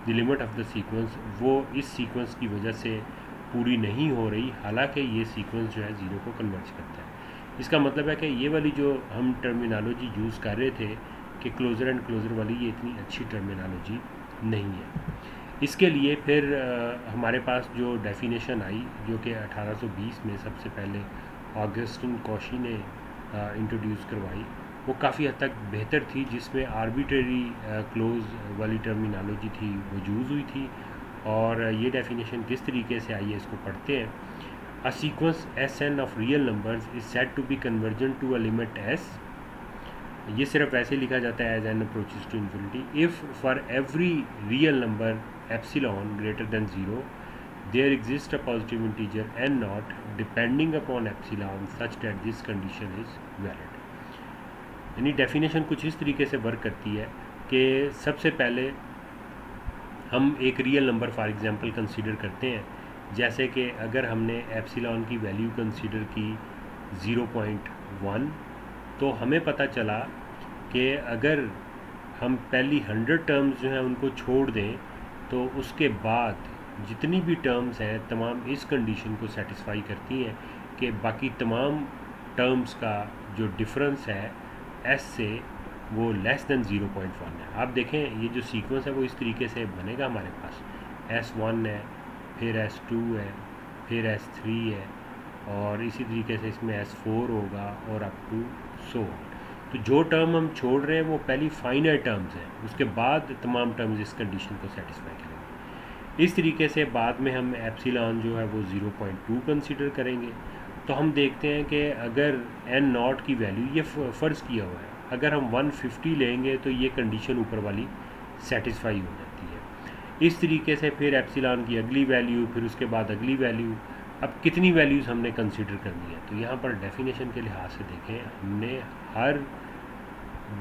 the limit of the sequence, वो इस सीक्वेंस की वजह से पूरी नहीं हो रही, हालांकि ये सीक्वेंस जो है 0 को कन्वर्ज करता है। इसका मतलब है कि ये वाली जो हम टर्मिनोलॉजी यूज़ कर रहे थे कि क्लोज़र एंड क्लोज़र वाली, ये इतनी अच्छी टर्मिनोलॉजी नहीं है। इसके लिए फिर हमारे पास जो डेफिनेशन आई जो कि 1820 में सबसे पहले ऑगस्टिन कॉशी ने इंट्रोड्यूस करवाई, वो काफ़ी हद तक बेहतर थी, जिसमें आर्बिट्रेरी क्लोज वाली टर्मिनोलॉजी थी वो यूज़ हुई थी। और ये डेफिनेशन किस तरीके से आई है इसको पढ़ते हैं। A sequence Sn of real numbers is said to be convergent to a limit S, ये सिर्फ ऐसे लिखा जाता है as n approaches to infinity, if for every real number epsilon greater than 0 there exist a positive integer n0 depending upon epsilon such that this condition is valid. यानी definition कुछ इस तरीके से वर्क करती है कि सबसे पहले हम एक real number for example consider करते हैं, जैसे कि अगर हमने एप्सिलॉन की वैल्यू कंसीडर की 0.1, तो हमें पता चला कि अगर हम पहली 100 टर्म्स जो हैं उनको छोड़ दें तो उसके बाद जितनी भी टर्म्स हैं तमाम इस कंडीशन को सेटिस्फाई करती हैं कि बाकी तमाम टर्म्स का जो डिफरेंस है एस से वो लेस देन 0.1 है। आप देखें ये जो सीक्वेंस है वो इस तरीके से बनेगा हमारे पास S1 है, फिर S2 है, फिर S3 है और इसी तरीके से इसमें S4 होगा और अप टू सो। तो जो टर्म हम छोड़ रहे हैं वो पहली फाइनाइट टर्म्स हैं, उसके बाद तमाम टर्म्स इस कंडीशन को सेटिस्फाई करेंगे। इस तरीके से बाद में हम एप्सिलॉन जो है वो 0.2 कंसीडर करेंगे। तो हम देखते हैं कि अगर n नॉट की वैल्यू, ये फ़र्ज़ किया हुआ है, अगर हम 150 लेंगे तो ये कंडीशन ऊपर वाली सेटिस्फाई हो जाती है। इस तरीके से फिर एप्सिलॉन की अगली वैल्यू, फिर उसके बाद अगली वैल्यू। अब कितनी वैल्यूज़ हमने कंसीडर करनी है, तो यहाँ पर डेफिनेशन के लिहाज से देखें, हमने हर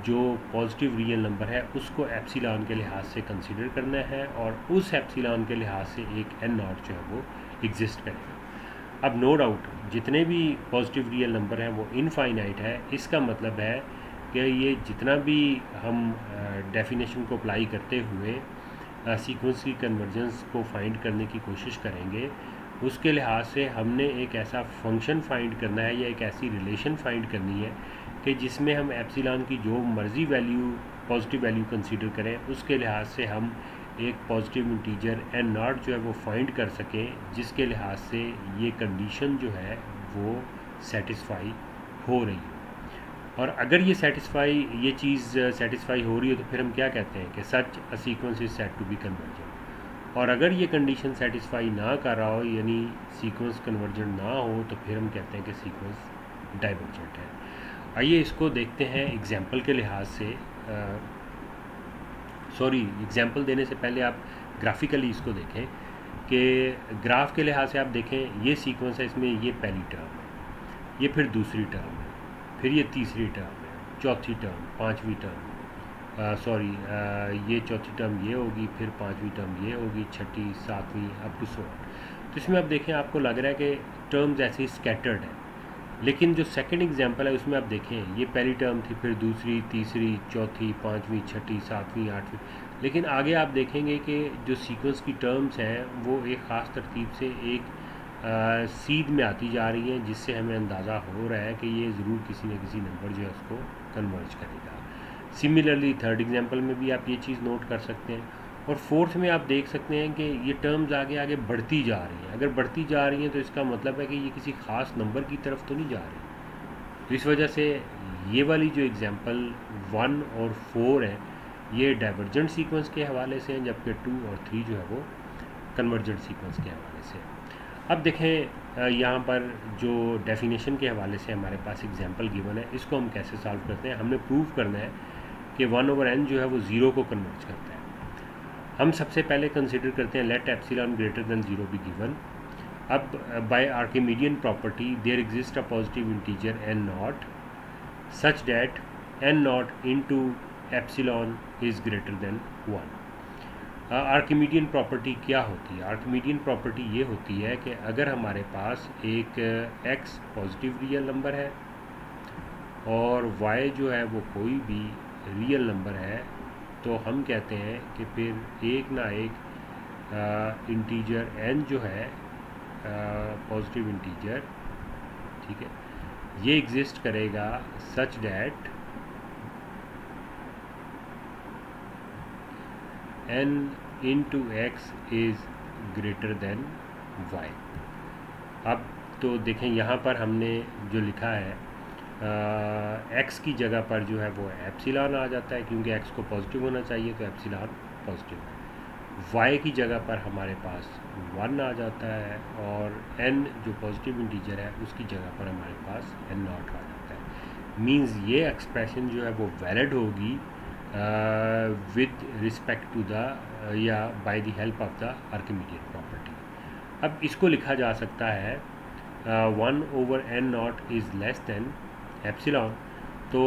जो पॉजिटिव रियल नंबर है उसको एप्सिलॉन के लिहाज से कंसीडर करना है और उस एप्सिलॉन के लिहाज से एक n नॉट जो है वो एग्जिस्ट करेगा। अब नो डाउट जितने भी पॉजिटिव रियल नंबर हैं वो इनफाइनाइट है। इसका मतलब है कि ये जितना भी हम डेफिनेशन को अप्लाई करते हुए सीक्वेंस की कन्वर्जेंस को फाइंड करने की कोशिश करेंगे, उसके लिहाज से हमने एक ऐसा फंक्शन फाइंड करना है या एक ऐसी रिलेशन फाइंड करनी है कि जिसमें हम एप्सिलॉन की जो मर्ज़ी वैल्यू, पॉजिटिव वैल्यू कंसीडर करें, उसके लिहाज से हम एक पॉजिटिव इंटीजर n नॉट जो है वो फाइंड कर सकें, जिसके लिहाज से ये कंडीशन जो है वो सेटिस्फाई हो रही है। और अगर ये चीज़ सेटिस्फाई हो रही है तो फिर हम क्या कहते हैं कि such a sequence is said to be convergent. और अगर ये कंडीशन सेटिस्फाई ना कर रहा हो, यानी सीक्वेंस कन्वर्जेंट ना हो, तो फिर हम कहते हैं कि सीक्वेंस डाइवर्जेंट है। आइए इसको देखते हैं एग्जाम्पल के लिहाज से। एग्जाम्पल देने से पहले आप ग्राफिकली इसको देखें कि ग्राफ के लिहाज से आप देखें ये सीक्वेंस है, इसमें ये पहली टर्म है, ये फिर दूसरी टर्म है, फिर ये तीसरी टर्म है, चौथी टर्म, पांचवी टर्म, ये चौथी टर्म ये होगी, फिर पांचवी टर्म ये होगी, छठी, सातवीं, अप टू सो। तो इसमें आप देखें आपको लग रहा है कि टर्म्स ऐसे ही स्कैटर्ड है, लेकिन जो सेकंड एग्जांपल है उसमें आप देखें ये पहली टर्म थी, फिर दूसरी, तीसरी, चौथी, पांचवी, छठी, सातवीं, आठवीं। लेकिन आगे आप देखेंगे कि जो सीक्वेंस की टर्म्स हैं वो एक ख़ास तरतीब से एक सीध में आती जा रही हैं, जिससे हमें अंदाज़ा हो रहा है कि ये ज़रूर किसी न किसी नंबर जो है उसको कन्वर्ज करेगा। सिमिलरली थर्ड एग्जांपल में भी आप ये चीज़ नोट कर सकते हैं। और फोर्थ में आप देख सकते हैं कि ये टर्म्स आगे आगे बढ़ती जा रही हैं। अगर बढ़ती जा रही हैं तो इसका मतलब है कि ये किसी ख़ास नंबर की तरफ तो नहीं जा रही। तो इस वजह से ये वाली जो एग्जांपल 1 और 4 है ये डाइवर्जेंट सीक्वेंस के हवाले से हैं, जबकि 2 और 3 जो है वो कन्वर्जेंट सीक्वेंस के हवाले से। अब देखें यहाँ पर जो डेफिनेशन के हवाले से हमारे पास एग्जांपल गिवन है, इसको हम कैसे सॉल्व करते हैं। हमने प्रूव करना है कि 1/n जो है वो 0 को कन्वर्ज करता है। हम सबसे पहले कंसिडर करते हैं let epsilon greater than 0 be given. अब by Archimedean property there exist a positive integer n naught such that n naught into epsilon is greater than 1। Archimedean property क्या होती है? आर्किमीडियन प्रॉपर्टी ये होती है कि अगर हमारे पास एक x पॉजिटिव रियल नंबर है और y जो है वो कोई भी रियल नंबर है, तो हम कहते हैं कि फिर एक ना एक इंटीजर n जो है पॉजिटिव इंटीजर, ठीक है, ये एग्जिस्ट करेगा such that n into x is greater then y। अब तो देखें यहाँ पर हमने जो लिखा है x की जगह पर जो है वो एप्सिलॉन आ जाता है, क्योंकि x को पॉजिटिव होना चाहिए तो एप्सिलॉन पॉजिटिव है। y की जगह पर हमारे पास 1 आ जाता है और n जो पॉजिटिव इंटीजर है उसकी जगह पर हमारे पास n नॉट आ जाता है। मींस ये एक्सप्रेशन जो है वो वैलिड होगी विद रिस्पेक्ट टू द या by the help of the Archimedean property. अब इसको लिखा जा सकता है 1/n naught is less than epsilon. तो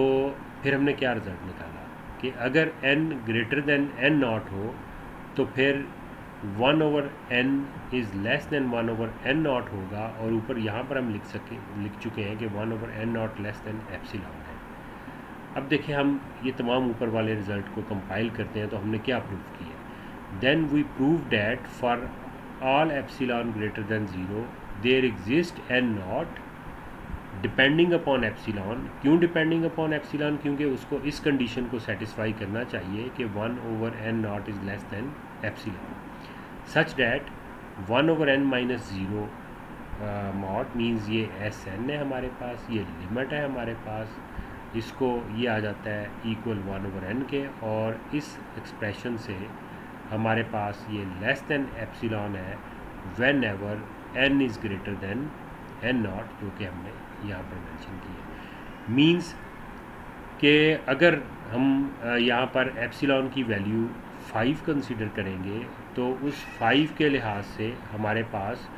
फिर हमने क्या रिजल्ट निकाला कि अगर n greater than n naught हो तो फिर 1/n is less then 1/n not होगा, और ऊपर यहाँ पर हम लिख चुके हैं कि 1/n not less than epsilon है। अब देखिए हम ये तमाम ऊपर वाले रिज़ल्ट को कंपाइल करते हैं तो हमने क्या प्रूव किया। Then we prove that for all epsilon greater than 0 there exist n naught depending upon epsilon. क्यों डिपेंडिंग अपॉन एप्सिलॉन? क्योंकि उसको इस कंडीशन को सेटिस्फाई करना चाहिए कि 1/n0 is less than epsilon such that 1/n-0 mod means ये Sn है हमारे पास, ये लिमिट है हमारे पास, इसको ये आ जाता है इक्वल 1/n के, और इस एक्सप्रेशन से हमारे पास ये लेस दैन एप्सिलॉन है when ever n is greater then n0, जो कि हमने यहाँ पर मेंशन की है। मीन्स कि अगर हम यहाँ पर एप्सिलॉन की वैल्यू 5 कंसीडर करेंगे तो उस 5 के लिहाज से हमारे पास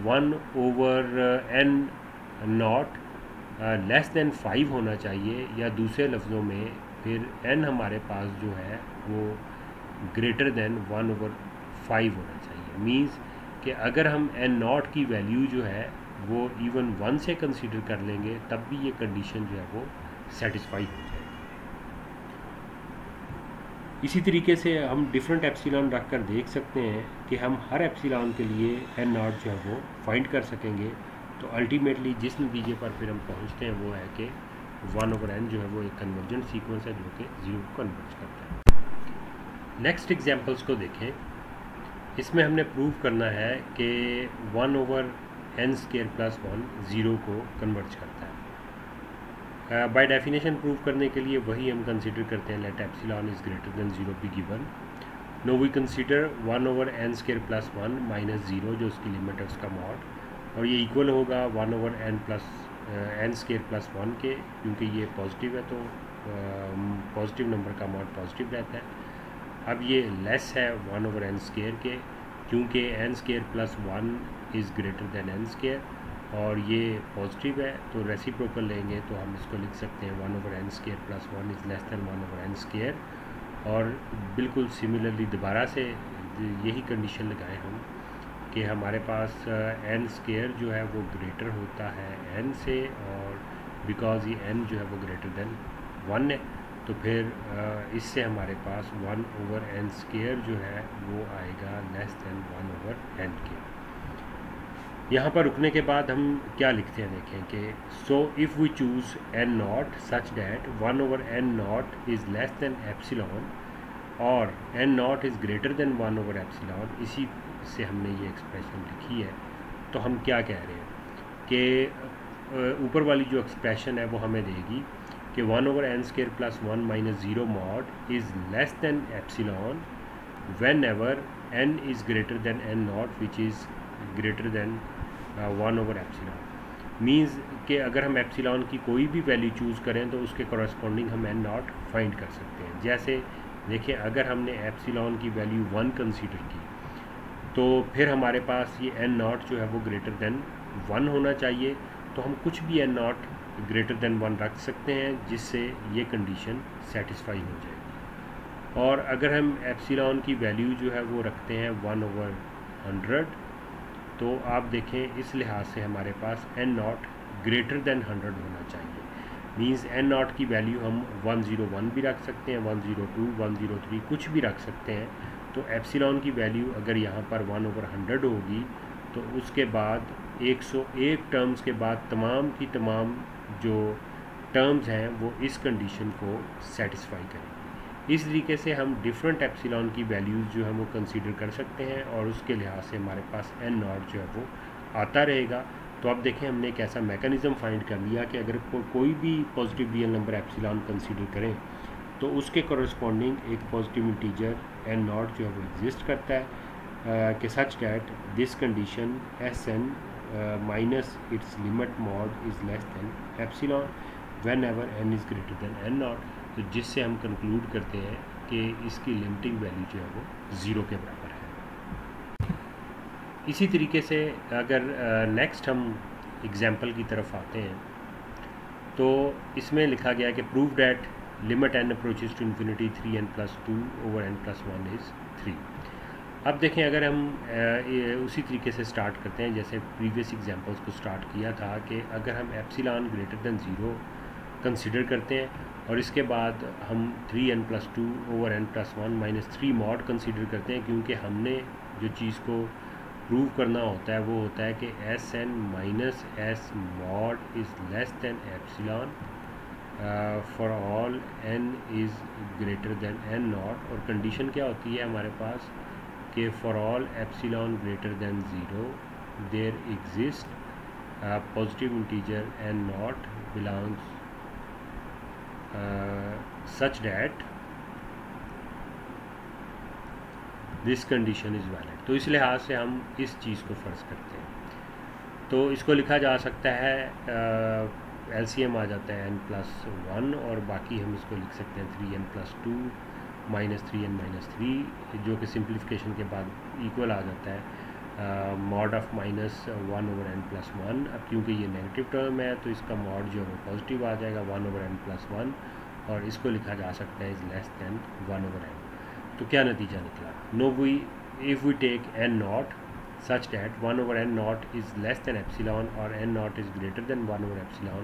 1/n0 लेस दैन 5 होना चाहिए, या दूसरे लफ्ज़ों में फिर n हमारे पास जो है वो ग्रेटर दैन 1/5 होना चाहिए। मीन्स कि अगर हम n0 की वैल्यू जो है वो इवन 1 से कंसीडर कर लेंगे तब भी ये कंडीशन जो है वो सेटिस्फाई हो जाएगी। इसी तरीके से हम डिफरेंट एप्सिलॉन रख कर देख सकते हैं कि हम हर एप्सिलॉन के लिए n0 जो है वो फाइंड कर सकेंगे। तो अल्टीमेटली जिस नतीजे पर फिर हम पहुंचते हैं वो है कि 1/n जो है वो एक कन्वर्जेंट सीक्वेंस है जो कि 0 को कन्वर्ज करता है। नेक्स्ट एग्जांपल्स को देखें। इसमें हमने प्रूव करना है कि 1/n² + 1 0 को कन्वर्ज करता है। बाय डेफिनेशन प्रूव करने के लिए वही हम कंसीडर करते हैं, let epsilon is greater than 0 be given. Now we consider 1/n² + 1 - 0 जो उसकी लिमिट है उसका मॉड, और ये इक्वल होगा 1/n + 1 के, क्योंकि ये पॉजिटिव है तो पॉजिटिव नंबर का मॉड पॉजिटिव रहता है। अब ये लेस है 1/n² के, क्योंकि n² + 1 is greater then n², और ये पॉजिटिव है तो रेसिप्रोकल लेंगे तो हम इसको लिख सकते हैं 1/n² + 1 is less then 1/n²। और बिल्कुल सिमिलरली दोबारा से यही कंडीशन लगाएं हम कि हमारे पास n² जो है वो ग्रेटर होता है n से, और बिकॉज ये n जो है वो ग्रेटर देन 1 है तो फिर इससे हमारे पास 1/n² जो है वो आएगा लेस दैन 1/n के। यहाँ पर रुकने के बाद हम क्या लिखते हैं देखें कि so if we choose n0 such that 1/n0 is less than epsilon और n0 इज़ ग्रेटर देन 1/एप्सिलॉन, इसी से हमने ये एक्सप्रेशन लिखी है। तो हम क्या कह रहे हैं कि ऊपर वाली जो एक्सप्रेशन है वो हमें देगी कि 1/n² + 1 - 0 mod is less than epsilon whenever n is greater than n0 which is greater than 1/एप्सिलॉन। मीन्स कि अगर हम एप्सिलॉन की कोई भी वैल्यू चूज़ करें तो उसके कॉरस्पॉन्डिंग हम n0 फाइंड कर सकते हैं। जैसे देखिए अगर हमने एप्सिलॉन की वैल्यू 1 कंसीडर की तो फिर हमारे पास ये n0 जो है वो ग्रेटर देन 1 होना चाहिए, तो हम कुछ भी n0 ग्रेटर देन 1 रख सकते हैं जिससे ये कंडीशन सेटिस्फाई हो जाएगी। और अगर हम एप्सिलॉन की वैल्यू जो है वो रखते हैं 1/100 तो आप देखें इस लिहाज से हमारे पास n0 ग्रेटर देन 100 होना चाहिए। मीन्स n0 की वैल्यू हम 101 भी रख सकते हैं, 102, 103 कुछ भी रख सकते हैं। तो एप्सिलॉन की वैल्यू अगर यहाँ पर 1/100 होगी तो उसके बाद 101 टर्म्स के बाद तमाम की तमाम जो टर्म्स हैं वो इस कंडीशन को सेटिस्फाई करेंगे। इस तरीके से हम डिफरेंट एप्सिलॉन की वैल्यूज़ जो है वो कंसीडर कर सकते हैं और उसके लिहाज से हमारे पास n0 जो है वो आता रहेगा। तो अब देखें हमने एक ऐसा मैकेनिज़्म फाइंड कर लिया कि अगर कोई भी positive real number epsilon consider करें तो उसके कॉरस्पॉन्डिंग एक पॉजिटिव इंटीजर n0 जो है वो एग्जिस्ट करता है कि सच that this condition Sn minus it's limit mod is less than epsilon whenever n is greater then n0, तो जिससे हम कंक्लूड करते हैं कि इसकी लिमिटिंग वैल्यू जो है वो 0 के बराबर है। इसी तरीके से अगर नेक्स्ट हम एग्जाम्पल की तरफ आते हैं तो इसमें लिखा गया है कि prove that limit n approaches to infinity 3n + 2/n + 1 is 3। अब देखें अगर हम उसी तरीके से स्टार्ट करते हैं जैसे प्रीवियस एग्जांपल्स को स्टार्ट किया था कि अगर हम एप्सिलॉन ग्रेटर देन 0 कंसिडर करते हैं, और इसके बाद हम 3n+2 over n+1 minus 3 mod consider करते हैं, क्योंकि हमने जो चीज़ को प्रूव करना होता है वो होता है कि Sn minus S mod is less than epsilon for all n is greater than n naught. और कंडीशन क्या होती है हमारे पास कि for all epsilon greater than 0 there exist positive integer n naught belongs such that this condition is valid। तो इस लिहाज से हम इस चीज़ को फ़र्ज़ करते हैं। तो इसको लिखा जा सकता है, LCM आ जाता है n+1, और बाकी हम इसको लिख सकते हैं 3n+2 माइनस 3n-3, जो कि सिंप्लीफिकेशन के बाद इक्वल आ जाता है मॉड ऑफ -1 ओवर n+1। अब क्योंकि ये नेगेटिव टर्म है तो इसका मॉड जो है वो पॉजिटिव आ जाएगा 1 ओवर n+1, और इसको लिखा जा सकता है is less than 1 over n। तो क्या नतीजा निकला? Now we if we take n naught such that 1 over n naught is less than epsilon और n naught is greater than 1 over epsilon,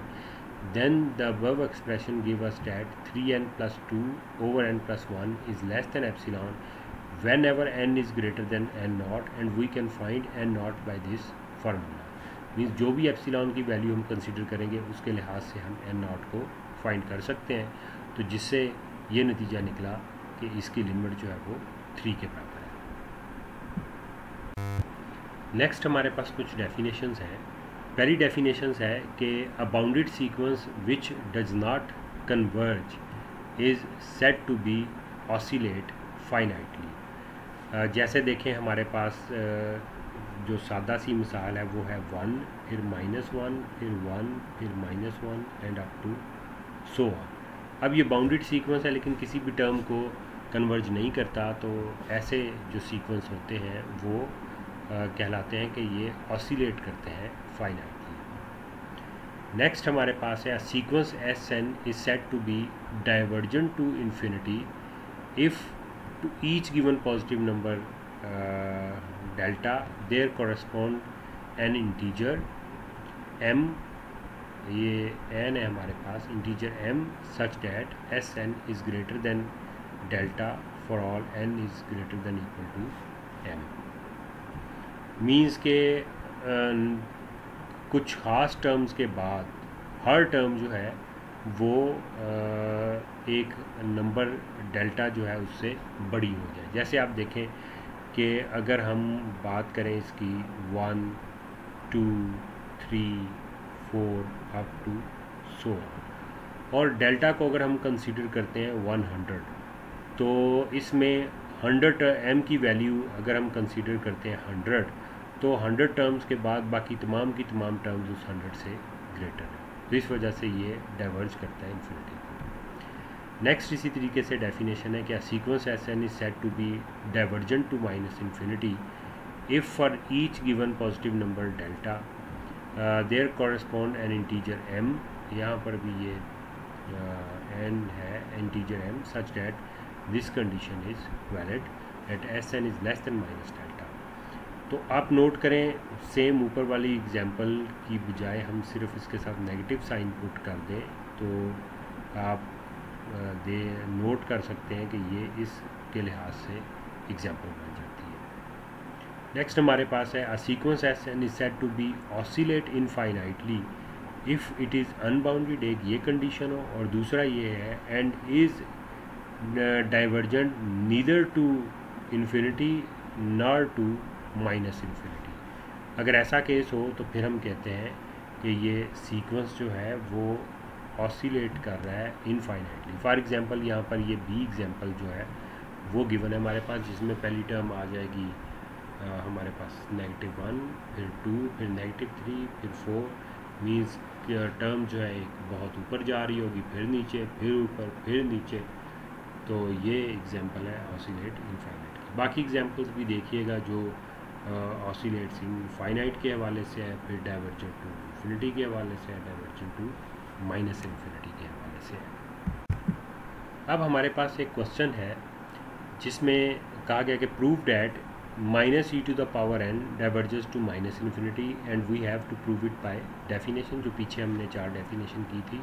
then the above expression give us that 3n+2 over n+1 is less than epsilon whenever n is greater than n naught, and we can find n naught by this formula। Means जो भी epsilon की value हम consider करेंगे उसके लिहाज से हम n naught को फाइंड कर सकते हैं, तो जिससे ये नतीजा निकला कि इसकी लिमिट जो है वो 3 के बराबर है। नेक्स्ट हमारे पास कुछ डेफिनेशंस हैं। पहली डेफिनेशंस है कि a bounded sequence which does not converge is said to be oscillate finitely. जैसे देखें हमारे पास जो सादा सी मिसाल है वो है 1 फिर -1 फिर 1 फिर -1 and up to so on. अब ये बाउंडेड सीक्वेंस है लेकिन किसी भी टर्म को कन्वर्ज नहीं करता, तो ऐसे जो सीक्वेंस होते हैं वो कहलाते हैं कि ये ऑसिलेट करते हैं फाइनाइटली। नेक्स्ट हमारे पास है sequence Sn is said to be divergent to infinity if to each given positive number delta there correspond an integer m, ये n है हमारे पास, integer m such that Sn is greater than delta for all n is greater than equal to m। Means के कुछ ख़ास terms के बाद हर term जो है वो एक नंबर डेल्टा जो है उससे बड़ी हो जाए। जैसे आप देखें कि अगर हम बात करें इसकी 1 2 3 4 अप टू 100, और डेल्टा को अगर हम कंसीडर करते हैं 100, तो इसमें 100 m की वैल्यू अगर हम कंसीडर करते हैं 100, तो 100 टर्म्स के बाद बाकी तमाम की तमाम टर्म्स उस 100 से ग्रेटर है, तो इस वजह से ये डाइवर्ज करता है इन्फिनिटी को। नेक्स्ट इसी तरीके से डेफिनेशन है कि sequence Sn is said to be divergent to minus infinity if for each given positive number delta there correspond an integer m, यहाँ पर भी ये n है integer m such that this condition is valid at Sn is less than minus delta. तो आप note करें, same ऊपर वाली एग्जांपल की बजाय हम सिर्फ इसके साथ नेगेटिव साइन पुट कर दें तो आप नोट कर सकते हैं कि ये इसके लिहाज से एग्जांपल बन जाती है। नेक्स्ट हमारे पास है a sequence Sn is said to be oscillate infinitely if it is unbounded, एक ये कंडीशन हो, और दूसरा ये है and is divergent neither to infinity nor to minus infinity. अगर ऐसा केस हो तो फिर हम कहते हैं कि ये सीक्वेंस जो है वो ऑसिलेट कर रहा है इनफाइनाइटली। फॉर एग्जांपल यहाँ पर ये बी एग्जांपल जो है वो गिवन है हमारे पास, जिसमें पहली टर्म आ जाएगी हमारे पास -1 फिर 2 फिर -3 फिर 4, मीन्स टर्म जो है एक बहुत ऊपर जा रही होगी, फिर नीचे फिर ऊपर फिर नीचे। तो ये एग्जांपल है ऑसिलेट इनफाइनाइट की। बाकी एग्जांपल्स भी देखिएगा जो ऑसिलेट्स इनफाइनाइट के हवाले से है, फिर डाइवर्जेंट टू इन्फिनिटी के हवाले से है, डाइवर्जेंट टू माइनस इन्फिनिटी के हवाले से है। अब हमारे पास एक क्वेश्चन है जिसमें कहा गया कि prove that -e⁻n diverges to minus infinity and we have to prove it by definition. जो पीछे हमने 4 डेफिनेशन की थी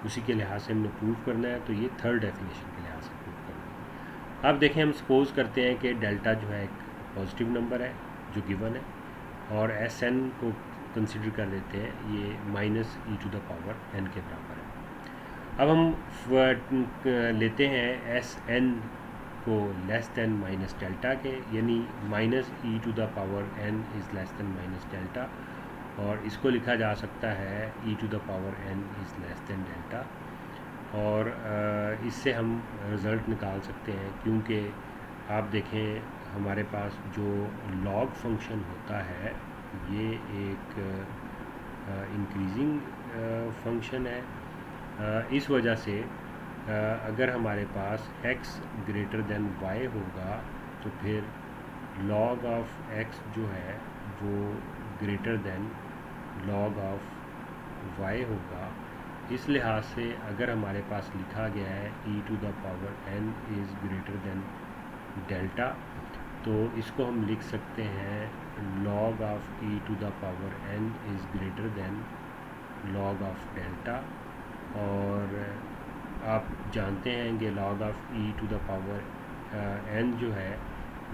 उसी के लिहाज से हमने प्रूव करना है, तो ये थर्ड डेफिनेशन के लिहाज से प्रूव करना है। अब देखें, हम सपोज करते हैं कि डेल्टा जो है एक पॉजिटिव नंबर है जो गिवन है, और एस एन को कंसिडर कर लेते हैं, ये minus e to the power n के बराबर है। अब हम लेते हैं एस एन को लेस देन माइनस डेल्टा के, यानी minus e to the power n is less than minus delta, और इसको लिखा जा सकता है e to the power n is less than delta. और इससे हम रिज़ल्ट निकाल सकते हैं, क्योंकि आप देखें हमारे पास जो लॉग फंक्शन होता है ये एक इंक्रीजिंग फंक्शन है। इस वजह से अगर हमारे पास x ग्रेटर देन y होगा तो फिर log ऑफ x जो है वो greater than log of y होगा। इस लिहाज से अगर हमारे पास लिखा गया है e to the power n is greater than delta, तो इसको हम लिख सकते हैं log of e to the power n is greater than log of delta. और आप जानते हैं कि log of e to the power n जो है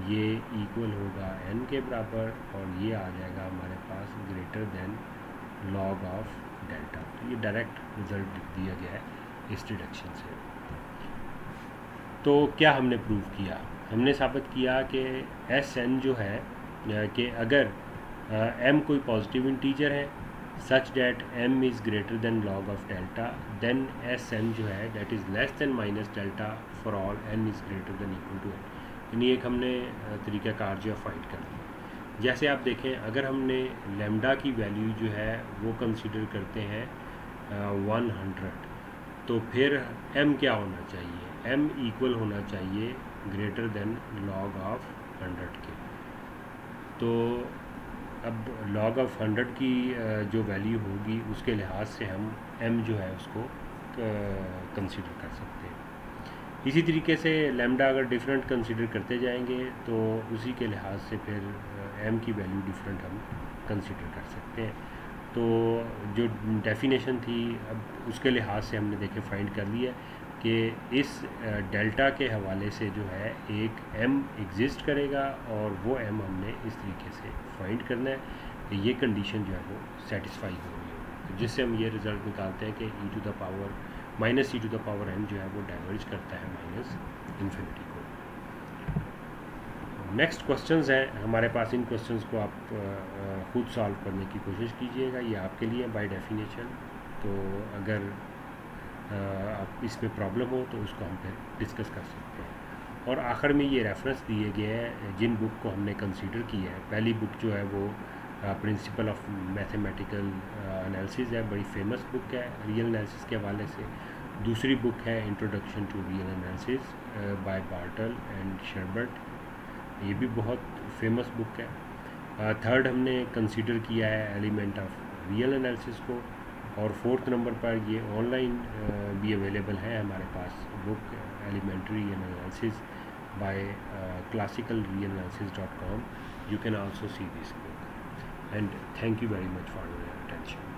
ये इक्वल होगा n के बराबर, और ये आ जाएगा हमारे पास greater than log of delta. तो ये डायरेक्ट रिज़ल्ट लिख दिया गया है इस डिडक्शन से। तो क्या हमने प्रूव किया? हमने साबित किया कि एस एन जो है कि अगर m कोई पॉजिटिव इंटीजर है such that m is greater than log of delta, then S n जो है that is less than minus delta for all n is greater than equal to n। यानी एक हमने तरीक़ाकार जो है फाइंड कर लिया। जैसे आप देखें, अगर हमने लैम्डा की वैल्यू जो है वो कंसीडर करते हैं 100, तो फिर m क्या होना चाहिए? m इक्वल होना चाहिए ग्रेटर देन log ऑफ 100 के। तो अब log ऑफ 100 की जो वैल्यू होगी उसके लिहाज से हम m जो है उसको कंसीडर कर सकते हैं। इसी तरीके से लैम्डा अगर डिफरेंट कंसीडर करते जाएंगे तो उसी के लिहाज से फिर m की वैल्यू डिफरेंट हम कंसीडर कर सकते हैं। तो जो डेफिनेशन थी अब उसके लिहाज से हमने देखे फाइंड कर लिया कि इस डेल्टा के हवाले से जो है एक m एग्जिस्ट करेगा, और वो m हमने इस तरीके से फाइंड करना है कि ये कंडीशन जो है वो सेटिस्फाई हो रही है, तो जिससे हम ये रिज़ल्ट निकालते हैं कि e to the power minus e to the power n जो है वो डाइवर्ज करता है माइनस इन्फिनिटी को। नेक्स्ट क्वेश्चंस हैं हमारे पास, इन क्वेश्चंस को आप खुद सॉल्व करने की कोशिश कीजिएगा, ये आपके लिए बाय डेफिनेशन। तो अगर आप इसमें प्रॉब्लम हो तो उसको हम फिर डिस्कस कर सकते हैं। और आखिर में ये रेफरेंस दिए गए हैं जिन बुक को हमने कंसीडर किया है। पहली बुक जो है वो प्रिंसिपल ऑफ मैथमेटिकल एनालिसिस है, बड़ी फेमस बुक है रियल एनालिसिस के हवाले से। दूसरी बुक है introduction to real analysis by Bartle and Sherbert, ये भी बहुत फेमस बुक है। थर्ड हमने कंसीडर किया है एलिमेंट ऑफ रियल एनालिसिस को, और फोर्थ नंबर पर ये ऑनलाइन भी अवेलेबल है हमारे पास book elementary real analysis by classicalrealanalysis.com. You can also see this book, and thank you very much for your attention.